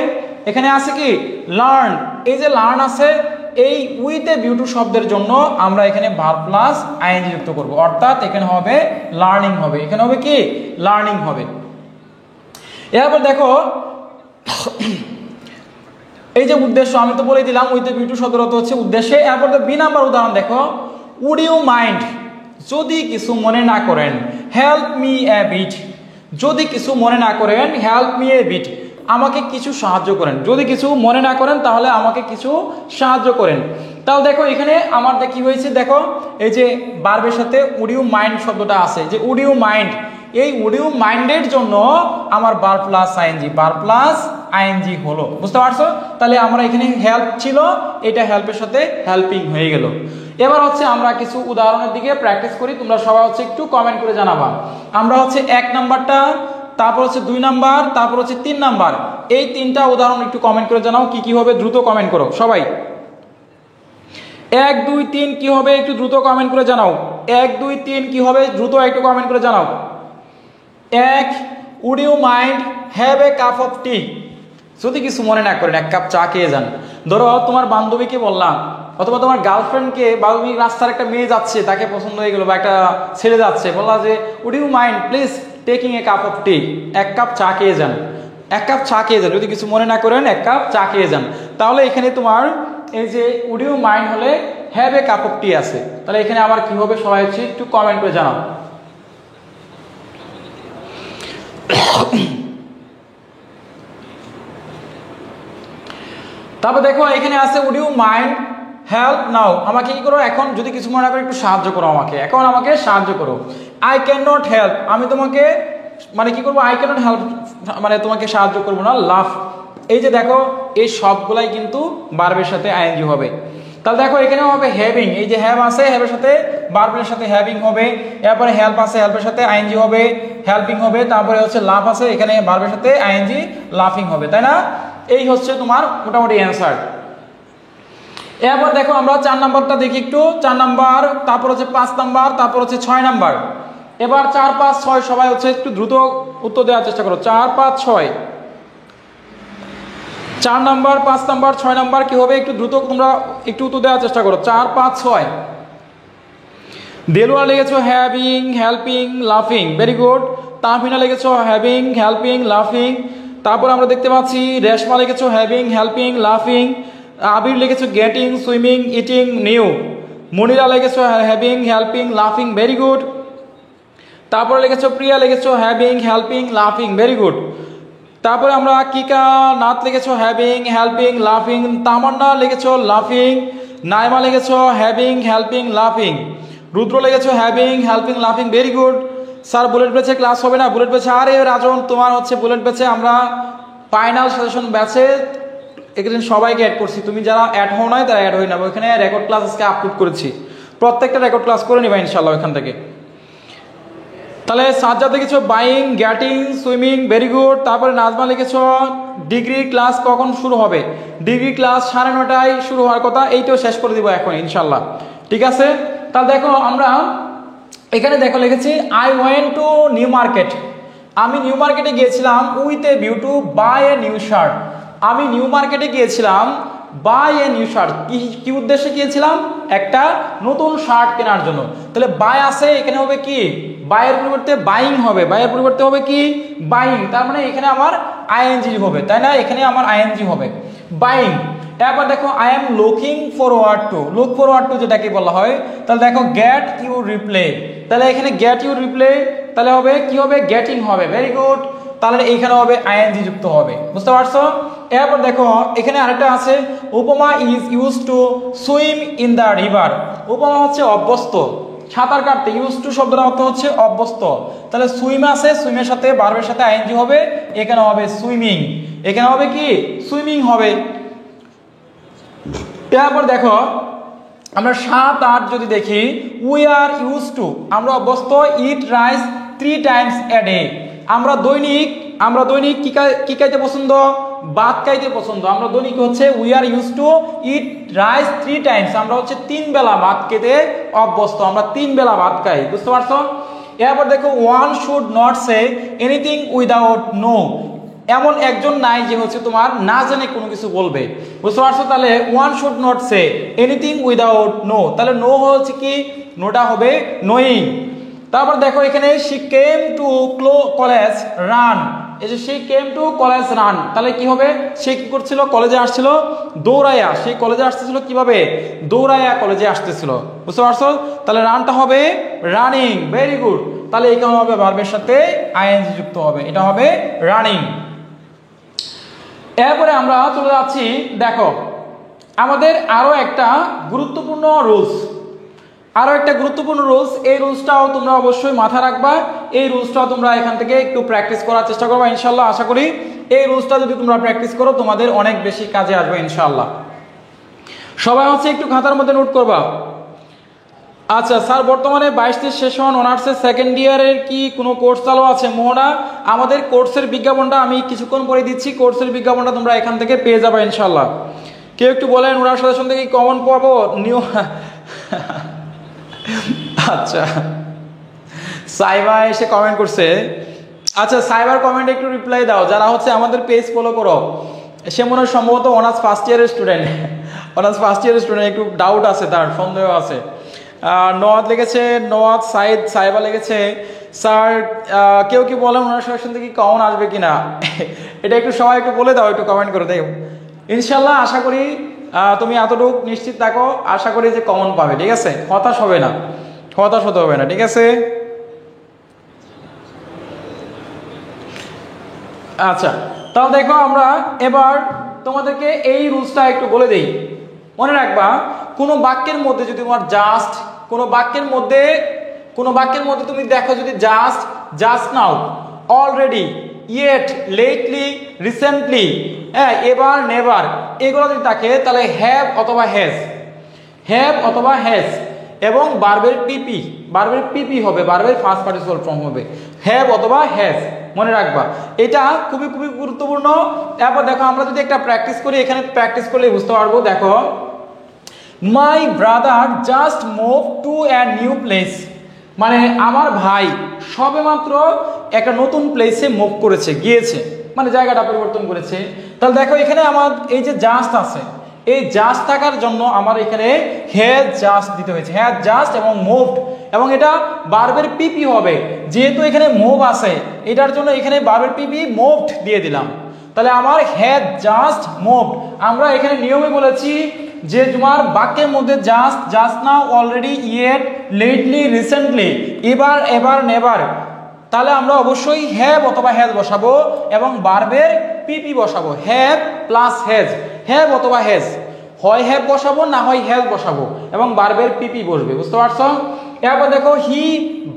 এখানে আছে কি লার্ন, এই যে লার্ন আছে, এই উইথ এ ভিউ টু শব্দের জন্য আমরা এখানে ভার্ব প্লাস আইএনজি যুক্ত করব, অর্থাৎ এখানে হবে লার্নিং হবে, এখানে হবে কি লার্নিং হবে। এরপর দেখো এই যে উদ্দেশ্য আমি তো বলে দিলাম, উইথ এ ভিউ টু শব্দের অর্থ হচ্ছে উদ্দেশ্যে। এরপর বি নাম্বার উদাহরণ দেখো, উড ইউ মাইন্ড, যদি কিছু মনে না করেন, হেল্প মি এ বিট, যদি কিছু মনে না করেন, হেল্প মি এ বিট, আমাকে কিছু সাহায্য করেন, যদি কিছু মনে না করেন তাহলে আমাকে কিছু সাহায্য করেন। তাহলে দেখো এখানে আমার কি হয়েছে, দেখো এই যে ভার্বের সাথে উড ইউ মাইন্ড শব্দটা আছে, যে উড ইউ মাইন্ড, এই উড ইউ মাইন্ডের জন্য আমার verb plus ING, verb plus ING হলো, বুঝতে পারছো? তাহলে আমরা এখানে হেল্প ছিল, এটা হেল্পের সাথে হেল্পিং হয়ে গেল। এবার হচ্ছে আমরা কিছু উদাহরণের দিকে প্র্যাকটিস করি, তোমরা সবাই হচ্ছে একটু কমেন্ট করে জানাবা। আমরা হচ্ছে 1 নাম্বারটা, তারপর হচ্ছে 2 নাম্বার, তারপর হচ্ছে 3 নাম্বার, এই 3টা উদাহরণ একটু কমেন্ট করে জানাও কি কি হবে, দ্রুত কমেন্ট করো সবাই। 1 2 3 কি হবে একটু দ্রুত কমেন্ট করে জানাও, 1 2 3 কি হবে দ্রুত একটু কমেন্ট করে জানাও। 1, would you mind have a cup of tea, যদি কিছু মনে না করেন 1 কাপ চা খেয়ে যান। ধরো তোমার বান্ধবীকে বললাম, অথবা তোমার গার্লফ্রেন্ডকে, বা তুমি রাস্তার একটা মেয়ে যাচ্ছে তাকে পছন্দ হয়ে গেল, বা একটা ছেলে যাচ্ছে, বললা যে would you mind please taking a cup of tea, 1 cup চা খেয়ে যান, 1 কাপ চা খেয়ে যান, যদি কিছু মনে না করেন 1 কাপ চা খেয়ে যান। তাহলে এখানে তোমার এই যে উড ইউ মাইন্ড হলে হ্যাভ এ কাপ অফ টি আছে, তাহলে এখানে আবার কি হবে সবাই হচ্ছে একটু কমেন্ট করে জানাও। তারপর দেখো এখানে আছে উড ইউ মাইন্ড হেল্প নাও, আমাকে কি করো এখন, যদি কিছু মনে না করে একটু সাহায্য করো আমাকে, এখন আমাকে সাহায্য করো। আই ক্যান নট হেল্প, আমি তোমাকে মানে কি করবো, আই ক্যান নট হেল্প মানে তোমাকে সাহায্য করবো না, লাভ, এই যে দেখো এই সবগুলাই কিন্তু ভার্বের সাথে আইএনজি হবে। তাহলে দেখো এখানে হবে হ্যাভিং, এই যে হ্যাভ আছে, হ্যাভের সাথে ভার্বের সাথে হ্যাভিং হবে, এরপরে হেল্প আছে, হেল্পের সাথে আইএনজি হবে, হেল্পিং হবে, তারপরে হচ্ছে লাভ আছে, এখানে ভার্বের সাথে আইএনজি লাফিং হবে, তাই না? এই হচ্ছে তোমার মোটামুটি অ্যান্সার। এরপর দেখো আমরা 4 নাম্বারটা দেখি একটু, 4 নাম্বার, তারপর হচ্ছে 5 নাম্বার, তারপর হচ্ছে 6 নাম্বার। এবার 4 5 6 সবাই হচ্ছে একটু দ্রুত উত্তর দেওয়ার চেষ্টা করো, 4 5 6, 4 নাম্বার 5 নাম্বার 6 নাম্বার কি হবে একটু দ্রুত তোমরা একটু উত্তর দেওয়ার চেষ্টা করো, 4 5 6। দেলুয়া লিখেছো হ্যাভিং, হেল্পিং, লাফিং, ভেরি গুড। তাহমিনা লিখেছো হ্যাভিং, হেল্পিং, লাফিং। তারপর আমরা দেখতে পাচ্ছি রেশমা লিখেছো হ্যাভিং, হেল্পিং, লাফিং। আবির লিখেছো getting, swimming, eating, new. Monira লিখেছো হ্যাভিং, হেল্পিং, লাফিং, ভেরি গুড। তারপরে লিখেছো প্রিয়া লিখেছো হ্যাভিং, হেল্পিং, লাফিং, ভেরি গুড। তারপরে আমরা কিকা নাথ লিখেছো হ্যাভিং, হেল্পিং, লাফিং। তামান্না লিখেছো লাফিং। নাইমা লিখেছো হ্যাভিং, হেল্পিং, লাফিং। রুদ্র লিখেছো হ্যাভিং, হেল্পিং, লাফিং, ভেরি গুড। স্যার বুলেট ব্যাচে ক্লাস হবে না? বুলেট ব্যাচে, আরে রাজন তোমার হচ্ছে বুলেট ব্যাচে আমরা ফাইনাল সাজেশন ব্যাচে একদিন সবাইকে অ্যাড করছি, তুমি যারা অ্যাড হও নাই তারা অ্যাড হয়ে নেবে। ওইখানে রেকর্ড ক্লাস আজকে আপলোড করেছি, প্রত্যেকটা রেকর্ড ক্লাস করে নিবা ইনশাল্লাহ ওইখান থেকে। তাহলে সাজ্জাদ লিখেছো buying, getting, swimming, very good. তারপরে নাজমা লিখেছো ডিগ্রি ক্লাস কখন শুরু হবে? ডিগ্রি ক্লাস 9:30টায় শুরু হওয়ার কথা, এইটাও শেষ করে দিব এখন ইনশাল্লাহ, ঠিক আছে? তাহলে দেখো আমরা এখানে দেখো লিখেছি I went to New Market, আমি নিউ মার্কেটে গিয়েছিলাম with a view to buy a new shirt. আমি নিউ মার্কেটে গিয়েছিলাম বাই এ নিউ শার্ট, কি উদ্দেশ্যে গিয়েছিলাম? একটা নতুন শার্ট কেনার জন্য। তাহলে বাই আছে, এখানে হবে কি বাইয়ের পরিবর্তে বাইং হবে, বাইয়ের পরিবর্তে হবে কি বাইং, তার মানে এখানে আমার আইএনজি হবে, তাই না? এখানে আমার আইএনজি হবে বাইং। তারপর দেখো I am looking forward to, look forward two যেটাকে বলা হয়। তাহলে দেখো গেট ইউ রিপ্লে, তাহলে এখানে গেট ইউ রিপ্লে তাহলে হবে কি হবে গেটিং হবে ভেরি গুড তাহলে এইখানে হবে আইএনজি যুক্ত হবে বুঝতে পারছো এরপর দেখো এখানে আরেকটা আছে উপমা is use to swim in the river উপমা হচ্ছে অভ্যস্ত সাঁতার কাটতে ইউজ টু শব্দটা অর্থ হচ্ছে অভ্যস্ত তাহলে সুইম আছে সুইমের সাথে ভার্বের সাথে আইএনজি হবে এখানে হবে সুইমিং এখানে হবে কি সুইমিং হবে তারপর দেখো আমরা 7 8 যদি দেখি উই আর ইউজ টু আমরা অভ্যস্ত eat rice 3 Times a day আমরা দৈনিক কি খাইতে পছন্দ ভাত খাইতে পছন্দ আমরা দৈনিক হচ্ছে we are use to eat rice 3 Times আমরা হচ্ছে 3 বেলা ভাত খেতে অভ্যস্ত আমরা 3 বেলা ভাত খাই বুঝতে পারছো এরপর দেখো one should not say anything without no এমন একজন নাই যে হচ্ছে তোমার না জানে কোনো কিছু বলবে বুঝতে পারছো তাহলে one should not say anything without no তাহলে নো হচ্ছে কি নোটা হবে নোয়িং তারপর দেখো এখানে she came to college run এই যে she came to college run তাহলে কি হবে সে কি করছিল কলেজে আসছিল দৌড়াইয়া সেই কলেজে আসতেছিল কিভাবে দৌড়াইয়া কলেজে আসতেছিল বুঝতে পারছো তাহলে রানটা হবে রানিং ভেরি গুড তাহলে এখানে হবে ভার্বের সাথে আইএনজি যুক্ত হবে এটা হবে রানিং এরপরে আমরা চলে যাচ্ছি দেখো আমাদের আরো একটা গুরুত্বপূর্ণ রুলস এই রুলসটাও তোমরা অবশ্যই মাথায় রাখবা এই রুলসটাও তোমরা এখান থেকে একটু প্র্যাকটিস করার চেষ্টা করবা ইনশাআল্লাহ আশা করি এই রুলসটা যদি তোমরা প্র্যাকটিস করো তোমাদের অনেক বেশি কাজে আসবে ইনশাআল্লাহ সবাই হচ্ছে একটু খাতার মধ্যে নোট করবা আচ্ছা স্যার বর্তমানে 22টি সেশন অনার্সের সেকেন্ড ইয়ারের কি কোনো কোর্স চালু আছে মোহনা আমাদের কোর্সের বিজ্ঞাপনটা আমি কিছুক্ষণ পরে দিচ্ছি কোর্সের বিজ্ঞাপনটা তোমরা এখান থেকে পেয়ে যাবে ইনশাআল্লাহ কেউ একটু বলেন ওনার সাজেশন থেকে কমন পাবো নিউ আচ্ছা সাইবা এসে কমেন্ট করছে আচ্ছা সাইবার কমেন্টে একটু রিপ্লাই দাও যারা হচ্ছে আমাদের পেজ ফলো করো সে মনে হয় সম্ভবত অনার্স ফার্স্ট ইয়ারের স্টুডেন্ট একটু ডাউট আছে তার সন্দেহ আছে নওয়াজ লিখেছে নওয়াজ সাইবা লিখেছে স্যার কেউ কি বলেন ওনার সাজেশন থেকে কমন আসবে কিনা এটা একটু সবাই একটু বলে দাও একটু কমেন্ট করে দেখো ইনশাল্লাহ আশা করি তুমি এতটুকু নিশ্চিত থাকো আশা করি যে কমন পাবে ঠিক আছে হতাশ হতে হবে না ঠিক আছে আচ্ছা তাহলে দেখো আমরা এবার তোমাদেরকে এই রুলসটা একটু বলে দেই মনে রাখবা কোনো বাক্যের মধ্যে যদি তোমার জাস্ট কোনো বাক্যের মধ্যে তুমি দেখো যদি just now already yet lately recently এবার নেভার এগুলো যদি থাকে তাহলে হ্যাভ অথবা হ্যাজ এবং ভার্বের পিপি হবে ভার্বের ফার্স্ট পার্টিসিপল ফর্ম হবে হ্যাভ অথবা হ্যাজ মনে রাখবা এটা খুবই গুরুত্বপূর্ণ এরপর দেখো আমরা যদি একটা প্র্যাকটিস করি এখানে প্র্যাকটিস করলে বুঝতে পারবো দেখো my brother just move to a new place মানে আমার ভাই সবেমাত্র একটা নতুন প্লেসে মুভ গিয়েছে মানে জায়গাটা পরিবর্তন করেছে তাহলে দেখো এখানে আমার এই যে জাস্ট আছে এই জাস্ট থাকার জন্য আমার এখানে হ্যাজ জাস্ট দিতে হয়েছে হ্যাজ জাস্ট এবং মুভড এবং এটা ভার্বের পিপি হবে যেহেতু এখানে মুভ আছে এটার জন্য এখানে ভার্বের পিপি মুভড দিয়ে দিলাম তাহলে আমার হ্যাজ জাস্ট মুভড আমরা এখানে নিয়মে বলেছি যে তোমার বাক্যের মধ্যে just now already yet lately recently এবার নেভার তাহলে আমরা অবশ্যই হ্যাভ অথবা হ্যাজ বসাবো এবং ভার্বের পিপি বসাবো হ্যাভ প্লাস হ্যাভ অথবা হ্যাজ হয় হ্যাভ বসাবো না হয় হ্যাজ বসাবো এবং ভার্বের পিপি বসবে বুঝতে পারছো এরপর দেখো he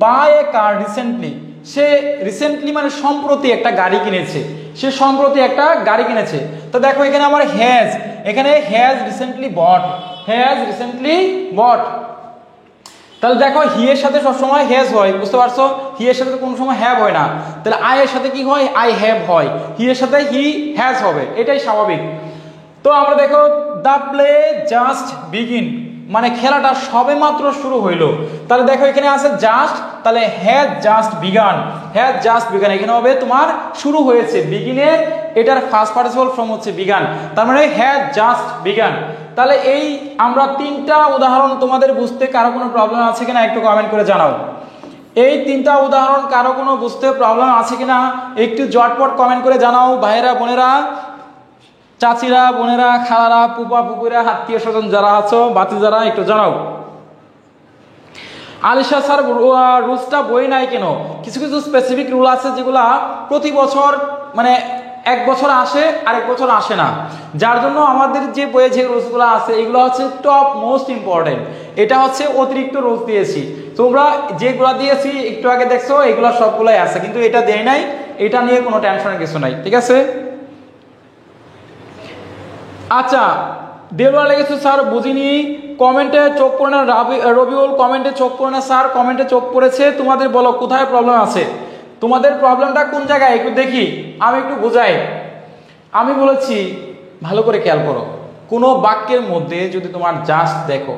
buy a car recently সে রিসেন্টলি মানে সম্প্রতি একটা গাড়ি কিনেছে তো দেখো এখানে আমার এখানে হ্যাজ রিসেন্টলি বট তাহলে দেখো হি এর সাথে সবসময় হ্যাজ হয় বুঝতে পারছো হি এর সাথে কোনো সময় হ্যাভ হয় না তাহলে আই এর সাথে কি হয় আই হ্যাভ হয় হি এর সাথে হি হ্যাজ হবে এটাই স্বাভাবিক তো আমরা দেখো দ্য প্লে জাস্ট বিগিন মানে খেলাটা সবেমাত্র শুরু হইলো তাহলে দেখো এখানে আছে জাস্ট তাহলে হ্যাজ জাস্ট বিগান এখানে হবে তোমার শুরু হয়েছে বিগিনের এটার ফার্স্ট পার্টিসিপল ফর্ম হচ্ছে বিগান তার মানে হ্যাজ জাস্ট বিগান তাহলে এই আমরা 3টা উদাহরণ তোমাদের বুঝতে কারো কোনো প্রবলেম আছে কিনা একটু কমেন্ট করে জানাও এই 3টা উদাহরণ কারো কোনো বুঝতে প্রবলেম আছে কিনা একটু জটপট কমেন্ট করে জানাও ভাইয়েরা বোনেরা চাচিরা বোনেরা খালারা পুপা পুকুরা আত্মীয় স্বজন যারা আছো বাতি যারা একটু জানাও আলিশা স্যার রুলসটা বই নাই কেন? কিছু কিছু স্পেসিফিক রুল আছে যেগুলা প্রতি বছর মানে এক বছর আসে আর এক বছর আসে না, যার জন্য আমাদের যে বইয়ে যে রুলসগুলো আছে এগুলো হচ্ছে টপ মোস্ট ইম্পর্টেন্ট। এটা হচ্ছে অতিরিক্ত রুলস দিয়েছি, তোমরা যেগুলো দিয়েছি একটু আগে দেখছো এগুলো সবগুলাই আছে, কিন্তু এটা দেয় নাই, এটা নিয়ে কোনো টেনশনের কিছু নাই, ঠিক আছে? আচ্ছা, দেওয়া লেগেছে স্যার বুঝিনি, কমেন্টে চোখ পড়ে না, রবিউল কমেন্টে চোখ পড়ে না স্যার, কমেন্টে চোখ পড়েছে, তোমাদের বলো কোথায় প্রবলেম আছে, তোমাদের প্রবলেমটা কোন জায়গায় একটু দেখি, আমি একটু বোঝাই। আমি বলেছি ভালো করে খেয়াল করো, কোনো বাক্যের মধ্যে যদি তোমার জাস্ট দেখো,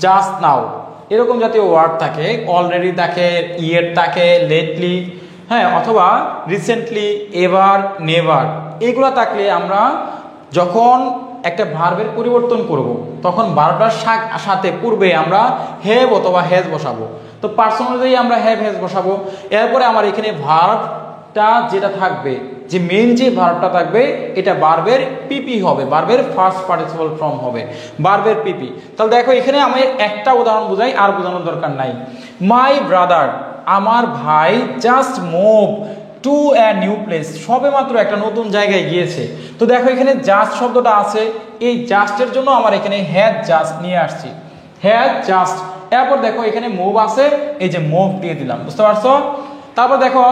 জাস্ট নাও এরকম জাতীয় ওয়ার্ড থাকে, অলরেডি থাকে, ইয়ের থাকে, লেটলি, হ্যাঁ, অথবা রিসেন্টলি, এভার, নেভার, এগুলো থাকলে আমরা যখন একটা ভার্বের পরিবর্তন করব তখন ভার্বটার সাথে পূর্বে আমরা হ্যাভ অথবা হ্যাজ বসাবো। তো পার্সোনালি আমরা হ্যাভ হ্যাজ বসাবো, এরপরে আমার এখানে ভার্বটা যেটা থাকবে, যে মেন যে ভার্বটা থাকবে এটা ভার্বের পিপি হবে, ভার্বের ফার্স্ট পার্টিসিপল ফর্ম হবে, ভার্বের পিপি। তাহলে দেখো এখানে আমি একটা উদাহরণ বোঝাই, আর বোঝানোর দরকার নাই। মাই ব্রাদার, আমার ভাই, just move to a new place, সবে মাত্র একটা নতুন জায়গায় গিয়েছে। তো দেখো এখানে জাস্ট শব্দটা আছে, এই জাস্টের জন্য আমার এখানে হ্যাজ জাস্ট নিয়ে আসছি, হ্যাজ জাস্ট। এরপর দেখো এখানে মুভ আছে, এই যে মুভ দিয়ে দিলাম, বুঝতে পারছো? তারপর দেখো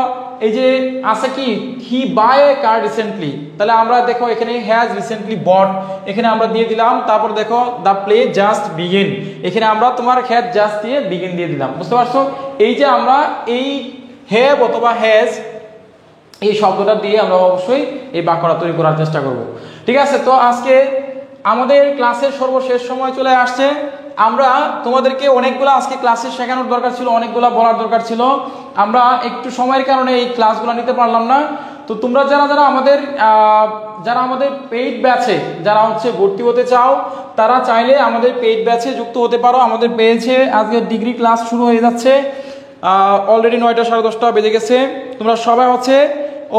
এই যে আছে কি, হি বাই এ কার রিসেন্টলি, তাহলে আমরা দেখো এখানে হ্যাজ রিসেন্টলি বট, এখানে আমরা দিয়ে দিলাম। তারপর দেখো দ্য প্লে জাস্ট বিগিন, এখানে আমরা তোমার হ্যাজ জাস্ট দিয়ে বিগিন দিয়ে দিলাম, বুঝতে পারছো? এই যে আমরা এই হ্যাভ অথবা হ্যাজ এই শব্দটা দিয়ে আমরা অবশ্যই এই বাক্যটা তৈরি করার চেষ্টা করব, ঠিক আছে? তো আজকে আমাদের ক্লাসের সর্বশেষ সময় চলে আসছে, আমরা তোমাদেরকে অনেকগুলো আজকে ক্লাসে শেখানোর দরকার ছিল, অনেকগুলো বলার দরকার ছিল, আমরা একটু সময়ের কারণে এই ক্লাসগুলো নিতে পারলাম না। তো তোমরা যারা আমাদের পেইড ব্যাচে যারা হচ্ছে ভর্তি হতে চাও, তারা চাইলে আমাদের পেইড ব্যাচে যুক্ত হতে পারো। আমাদের পেয়েছে আজকে ডিগ্রি ক্লাস শুরু হয়ে যাচ্ছে, অলরেডি 9টা 10:30 বেজে গেছে। তোমরা সবাই হচ্ছে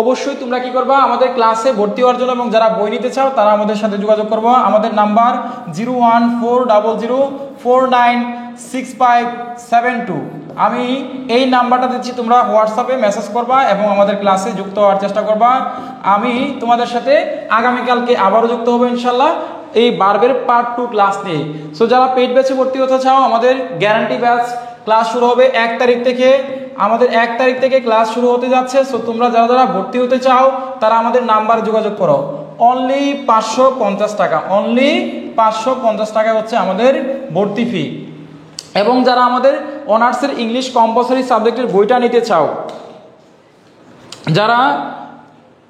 অবশ্যই তোমরা কি করবা, আমাদের ক্লাসে ভর্তি হওয়ার জন্য এবং যারা বই নিতে চাও তারা আমাদের সাথে যোগাযোগ করবো। আমাদের নাম্বার 01400496572। আমি এই নাম্বারটা দিচ্ছি, তোমরা হোয়াটসঅ্যাপে মেসেজ করবা এবং আমাদের ক্লাসে যুক্ত হওয়ার চেষ্টা করবা। আমি তোমাদের সাথে আগামীকালকে আবারও যুক্ত হবো ইনশাল্লাহ এই ভার্বের পার্ট 2 ক্লাস নিয়ে। সো যারা পেইড ব্যাচে ভর্তি হতে চাও, আমাদের গ্যারান্টি ব্যাচ ক্লাস শুরু হবে 1 তারিখ থেকে, আমাদের 1 তারিখ থেকে ক্লাস শুরু হতে যাচ্ছে। সো তোমরা যারা ভর্তি হতে চাও তারা আমাদের নাম্বারে যোগাযোগ করো। অনলি 550 টাকা, অনলি 550 টাকা হচ্ছে আমাদের ভর্তি ফি। এবং যারা আমাদের অনার্সের ইংলিশ কম্পালসরি সাবজেক্টের বইটা নিতে চাও, যারা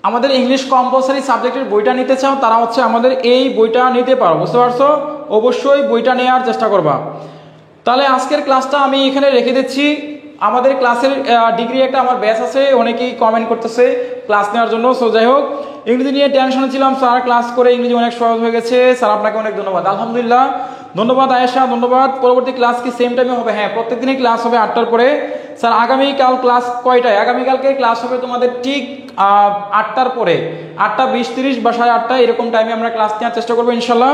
আমাদের ইংলিশ কম্পালসরি সাবজেক্টের বইটা নিতে চাও তারা হচ্ছে আমাদের এই বইটা নিতে পারো, বুঝতে পারছো? অবশ্যই বইটা নেওয়ার চেষ্টা করবা। তাহলে আজকের ক্লাসটা আমি এখানে রেখে দিচ্ছি। আমাদের ক্লাসের ডিগ্রি একটা আমার ব্যাচ আছে, অনেকেই কমেন্ট করতেছে ক্লাস নেওয়ার জন্য। সো যাই হোক, ইংরেজি নিয়ে টেনশনে ছিলাম, স্যার ক্লাস করে ইংরেজি অনেক সহজ হয়ে গেছে, স্যার আপনাকে অনেক ধন্যবাদ। আলহামদুলিল্লাহ, ধন্যবাদ আয়েশা, ধন্যবাদ। পরবর্তী ক্লাস কি সেম টাইমে হবে? হ্যাঁ, প্রত্যেক দিনই ক্লাস হবে 8টার পরে। স্যার আগামীকাল ক্লাস কয়টায়? আগামীকালকে ক্লাস হবে তোমাদের ঠিক 8টার পরে, 8:20, 30 বা 8:30 এরকম টাইমে আমরা ক্লাস নেওয়ার চেষ্টা করবো ইনশাল্লাহ।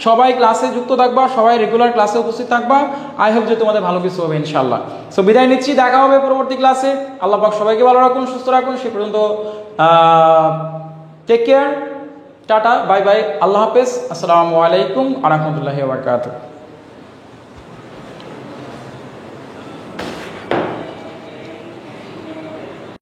সবাই ক্লাসে যুক্ত থাকবা, সবাই রেগুলার ক্লাসে উপস্থিত থাকবা। আই হোপ যে তোমাদের ভালো কিছু হবে ইনশাল্লাহ। সো বিদায় নিচ্ছি, দেখা হবে পরবর্তী ক্লাসে। আল্লাহ পাক সবাইকে ভালো রাখুন, সুস্থ রাখুন। সে পর্যন্ত take care, tata, bye bye, আল্লাহ হাফেজ, আসসালামু আলাইকুম ওয়া রাহমাতুল্লাহি ওয়া বারাকাতুহু।